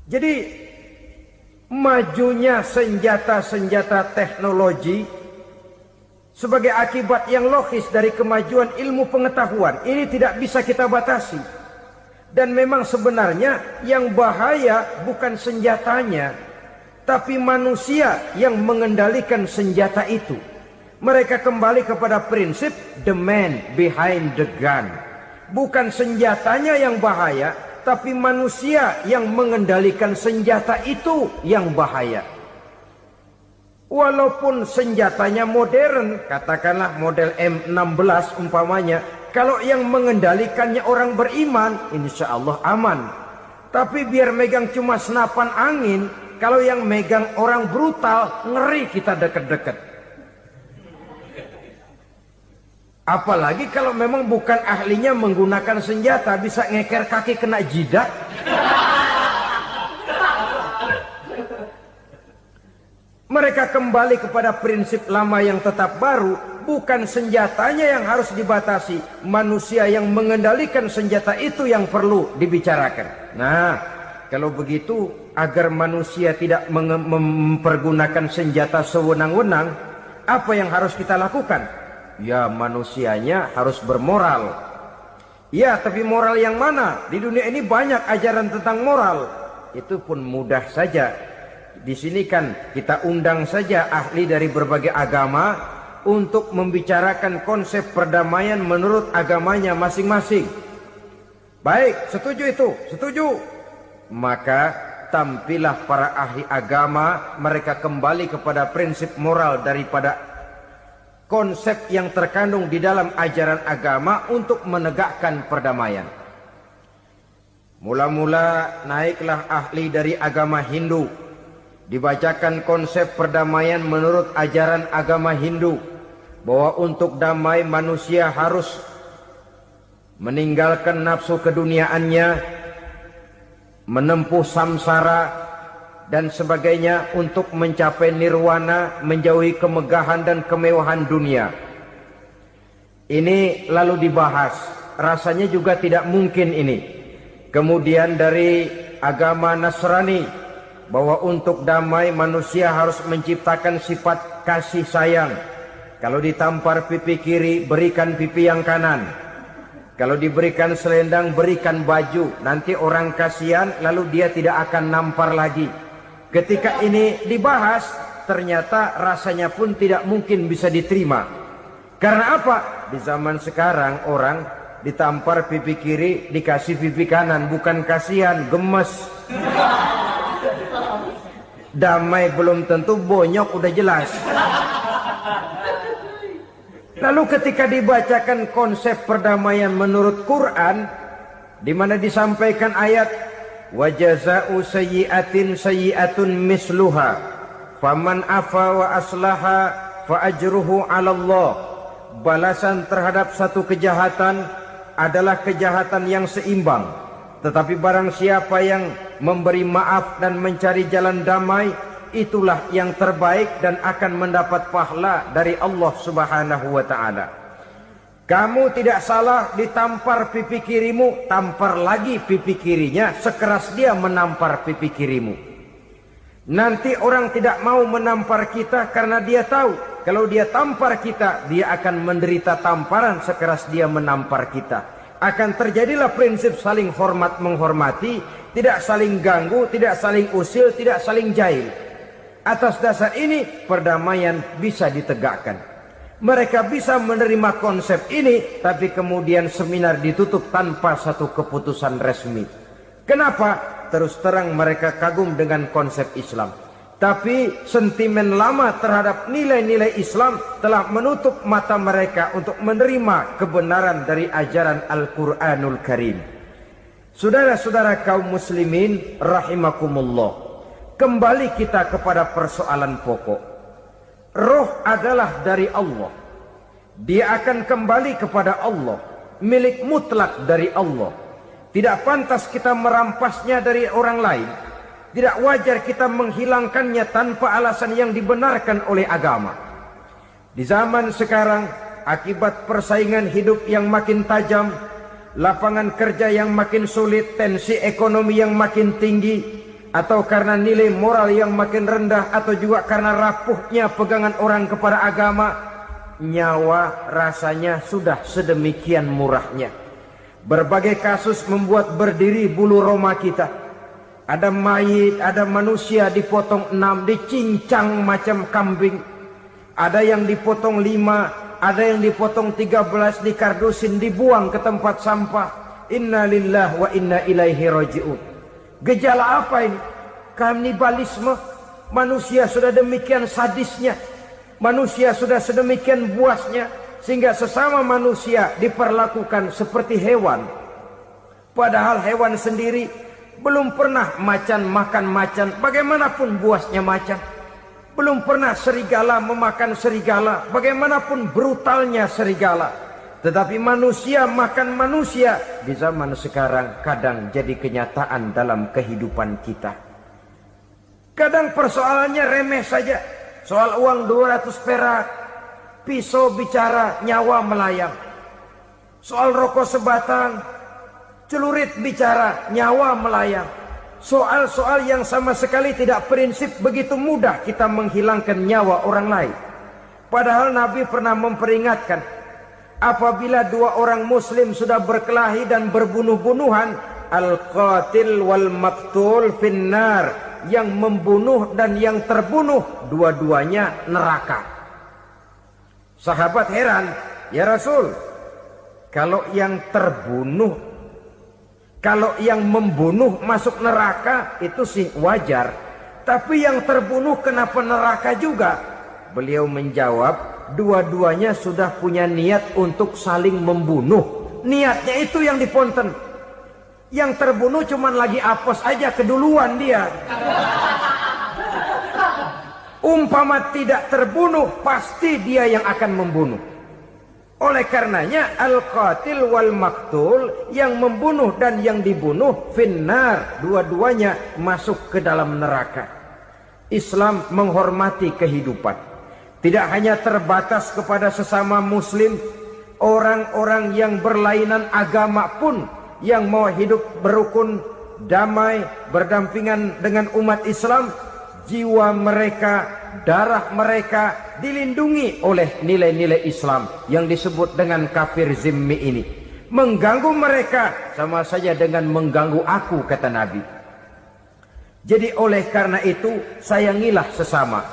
Jadi majunya senjata-senjata teknologi sebagai akibat yang logis dari kemajuan ilmu pengetahuan. Ini tidak bisa kita batasi. Dan memang sebenarnya yang bahaya bukan senjatanya, tapi manusia yang mengendalikan senjata itu. Mereka kembali kepada prinsip the man behind the gun. Bukan senjatanya yang bahaya, tapi manusia yang mengendalikan senjata itu yang bahaya. Walaupun senjatanya modern, katakanlah model M16 umpamanya, kalau yang mengendalikannya orang beriman, insya Allah aman. Tapi biar megang cuma senapan angin, kalau yang megang orang brutal, ngeri kita deket-deket. Apalagi kalau memang bukan ahlinya menggunakan senjata, bisa ngeker kaki kena jidat. Mereka kembali kepada prinsip lama yang tetap baru. Bukan senjatanya yang harus dibatasi, manusia yang mengendalikan senjata itu yang perlu dibicarakan. Nah, kalau begitu, agar manusia tidak mempergunakan senjata sewenang-wenang, apa yang harus kita lakukan? Ya, manusianya harus bermoral. Ya, tapi moral yang mana? Di dunia ini banyak ajaran tentang moral. Itu pun mudah saja. Di sini kan kita undang saja ahli dari berbagai agama untuk membicarakan konsep perdamaian menurut agamanya masing-masing. Baik, setuju itu? Setuju. Maka tampillah para ahli agama, mereka kembali kepada prinsip moral daripada konsep yang terkandung di dalam ajaran agama untuk menegakkan perdamaian. Mula-mula naiklah ahli dari agama Hindu, dibacakan konsep perdamaian menurut ajaran agama Hindu, bahwa untuk damai manusia harus meninggalkan nafsu keduniaannya, menempuh samsara dan sebagainya untuk mencapai nirwana, menjauhi kemegahan dan kemewahan dunia. Ini lalu dibahas, rasanya juga tidak mungkin ini. Kemudian dari agama Nasrani, bahwa untuk damai manusia harus menciptakan sifat kasih sayang. Kalau ditampar pipi kiri, berikan pipi yang kanan. Kalau diberikan selendang, berikan baju. Nanti orang kasihan, lalu dia tidak akan nampar lagi. Ketika ini dibahas, ternyata rasanya pun tidak mungkin bisa diterima. Karena apa? Di zaman sekarang orang ditampar pipi kiri, dikasih pipi kanan. Bukan kasihan, gemes. Damai belum tentu, bonyok udah jelas. Lalu ketika dibacakan konsep perdamaian menurut Quran, di mana disampaikan ayat wa jazaa'u sayyi'atin sayyi'atun misluha faman afa wa aslaha fa ajruhu 'ala Allah. Balasan terhadap satu kejahatan adalah kejahatan yang seimbang, tetapi barang siapa yang memberi maaf dan mencari jalan damai, itulah yang terbaik dan akan mendapat pahala dari Allah Subhanahu wa ta'ala. Kamu tidak salah ditampar pipi kirimu, tampar lagi pipi kirinya sekeras dia menampar pipi kirimu. Nanti orang tidak mau menampar kita karena dia tahu kalau dia tampar kita, dia akan menderita tamparan sekeras dia menampar kita. Akan terjadilah prinsip saling hormat menghormati, tidak saling ganggu, tidak saling usil, tidak saling jahil. Atas dasar ini perdamaian bisa ditegakkan. Mereka bisa menerima konsep ini, tapi kemudian seminar ditutup tanpa satu keputusan resmi. Kenapa? Terus terang mereka kagum dengan konsep Islam, tapi sentimen lama terhadap nilai-nilai Islam telah menutup mata mereka untuk menerima kebenaran dari ajaran Al-Quranul Karim. Saudara-saudara kaum muslimin rahimakumullah, kembali kita kepada persoalan pokok. Roh adalah dari Allah. Dia akan kembali kepada Allah, milik mutlak dari Allah. Tidak pantas kita merampasnya dari orang lain. Tidak wajar kita menghilangkannya tanpa alasan yang dibenarkan oleh agama. Di zaman sekarang, akibat persaingan hidup yang makin tajam, lapangan kerja yang makin sulit, tensi ekonomi yang makin tinggi, atau karena nilai moral yang makin rendah, atau juga karena rapuhnya pegangan orang kepada agama, nyawa rasanya sudah sedemikian murahnya. Berbagai kasus membuat berdiri bulu roma kita. Ada mayit, ada manusia dipotong 6, dicincang macam kambing. Ada yang dipotong 5, ada yang dipotong 13, dikardusin, dibuang ke tempat sampah. Inna lillahi wa inna ilaihi raji'un. Gejala apa ini? Kanibalisme. Manusia sudah demikian sadisnya, manusia sudah sedemikian buasnya, sehingga sesama manusia diperlakukan seperti hewan. Padahal hewan sendiri belum pernah macan makan macan, bagaimanapun buasnya macan. Belum pernah serigala memakan serigala, bagaimanapun brutalnya serigala. Tetapi manusia makan manusia di zaman sekarang kadang jadi kenyataan dalam kehidupan kita. Kadang persoalannya remeh saja. Soal uang 200 perak, pisau bicara, nyawa melayang. Soal rokok sebatang, celurit bicara, nyawa melayang. Soal-soal yang sama sekali tidak prinsip, begitu mudah kita menghilangkan nyawa orang lain. Padahal Nabi pernah memperingatkan, apabila dua orang muslim sudah berkelahi dan berbunuh-bunuhan, al-qatil wal maktul finnar, yang membunuh dan yang terbunuh dua-duanya neraka. Sahabat heran, ya Rasul, kalau yang terbunuh, kalau yang membunuh masuk neraka itu sih wajar, tapi yang terbunuh kenapa neraka juga? Beliau menjawab, dua-duanya sudah punya niat untuk saling membunuh. Niatnya itu yang diponten. Yang terbunuh cuman lagi apes aja, keduluan dia. Umpama tidak terbunuh, pasti dia yang akan membunuh. Oleh karenanya al-qatil wal maktul, yang membunuh dan yang dibunuh finnar, dua-duanya masuk ke dalam neraka. Islam menghormati kehidupan, tidak hanya terbatas kepada sesama muslim, orang-orang yang berlainan agama pun yang mau hidup berukun, damai, berdampingan dengan umat Islam, jiwa mereka, darah mereka dilindungi oleh nilai-nilai Islam yang disebut dengan kafir zimmi ini. Mengganggu mereka sama saja dengan mengganggu aku, kata Nabi. Jadi oleh karena itu, sayangilah sesama.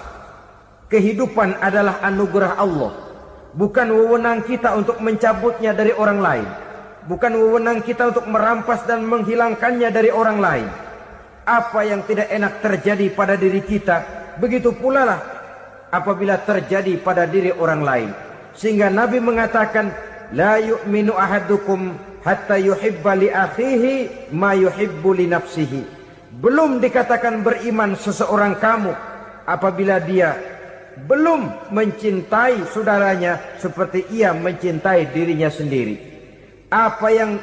Kehidupan adalah anugerah Allah, bukan wewenang kita untuk mencabutnya dari orang lain, bukan wewenang kita untuk merampas dan menghilangkannya dari orang lain. Apa yang tidak enak terjadi pada diri kita, begitu pula lah apabila terjadi pada diri orang lain. Sehingga Nabi mengatakan, la yu'minu ahadukum hatta yuhibba li akhihi ma yuhibbu li nafsihi. Belum dikatakan beriman seseorang kamu apabila dia belum mencintai saudaranya seperti ia mencintai dirinya sendiri. Apa yang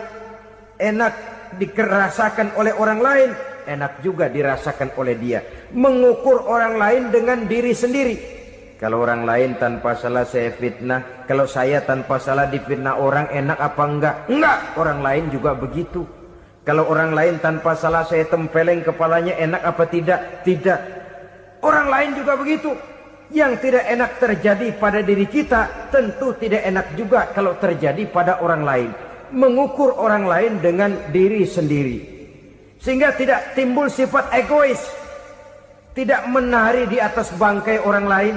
enak dirasakan oleh orang lain, enak juga dirasakan oleh dia. Mengukur orang lain dengan diri sendiri. Kalau orang lain tanpa salah saya fitnah, kalau saya tanpa salah difitnah orang, enak apa enggak? Enggak, orang lain juga begitu. Kalau orang lain tanpa salah saya tempeleng kepalanya, enak apa tidak? Tidak. Orang lain juga begitu. Yang tidak enak terjadi pada diri kita, tentu tidak enak juga kalau terjadi pada orang lain. Mengukur orang lain dengan diri sendiri, sehingga tidak timbul sifat egois, tidak menari di atas bangkai orang lain,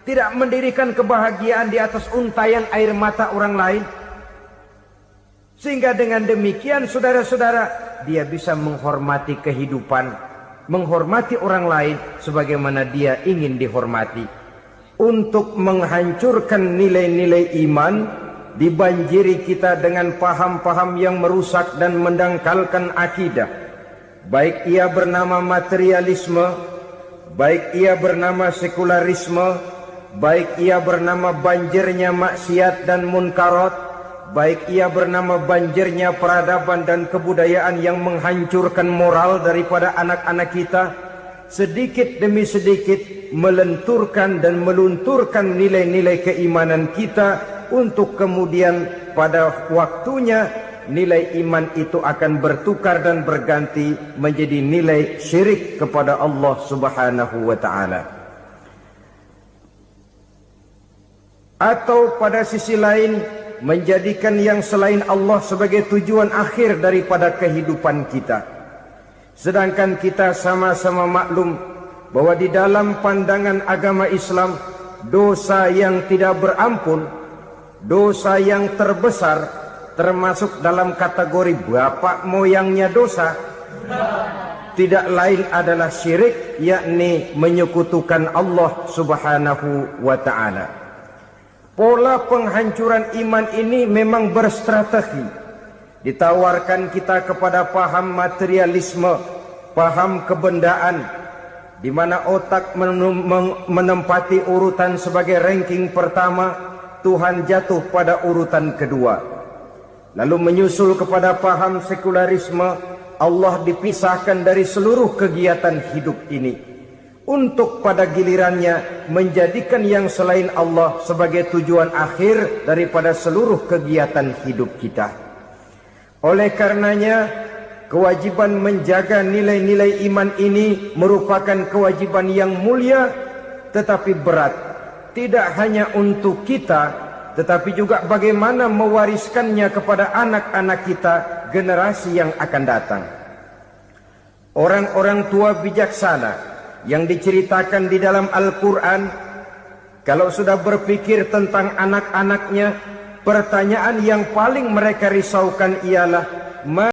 tidak mendirikan kebahagiaan di atas untayan air mata orang lain. Sehingga dengan demikian saudara-saudara, dia bisa menghormati kehidupan, menghormati orang lain sebagaimana dia ingin dihormati. Untuk menghancurkan nilai-nilai iman, dibanjiri kita dengan paham-paham yang merusak dan mendangkalkan akidah. Baik ia bernama materialisme, baik ia bernama sekularisme, baik ia bernama banjirnya maksiat dan munkarat, baik ia bernama banjirnya peradaban dan kebudayaan yang menghancurkan moral daripada anak-anak kita, sedikit demi sedikit melenturkan dan melunturkan nilai-nilai keimanan kita, untuk kemudian pada waktunya nilai iman itu akan bertukar dan berganti menjadi nilai syirik kepada Allah Subhanahu wa ta'ala. Atau pada sisi lain, menjadikan yang selain Allah sebagai tujuan akhir daripada kehidupan kita. Sedangkan kita sama-sama maklum bahwa di dalam pandangan agama Islam, dosa yang tidak berampun, dosa yang terbesar, termasuk dalam kategori bapak moyangnya dosa, tidak lain adalah syirik, yakni menyekutukan Allah Subhanahu wa ta'ala. Pola penghancuran iman ini memang berstrategi. Ditawarkan kita kepada paham materialisme, paham kebendaan, di mana otak menempati urutan sebagai ranking pertama, Tuhan jatuh pada urutan kedua. Lalu menyusul kepada paham sekularisme, Allah dipisahkan dari seluruh kegiatan hidup ini. untuk pada gilirannya menjadikan yang selain Allah sebagai tujuan akhir daripada seluruh kegiatan hidup kita. Oleh karenanya, kewajiban menjaga nilai-nilai iman ini merupakan kewajiban yang mulia tetapi berat, tidak hanya untuk kita, tetapi juga bagaimana mewariskannya kepada anak-anak kita, generasi yang akan datang. Orang-orang tua bijaksana yang diceritakan di dalam Al-Quran, kalau sudah berpikir tentang anak-anaknya, pertanyaan yang paling mereka risaukan ialah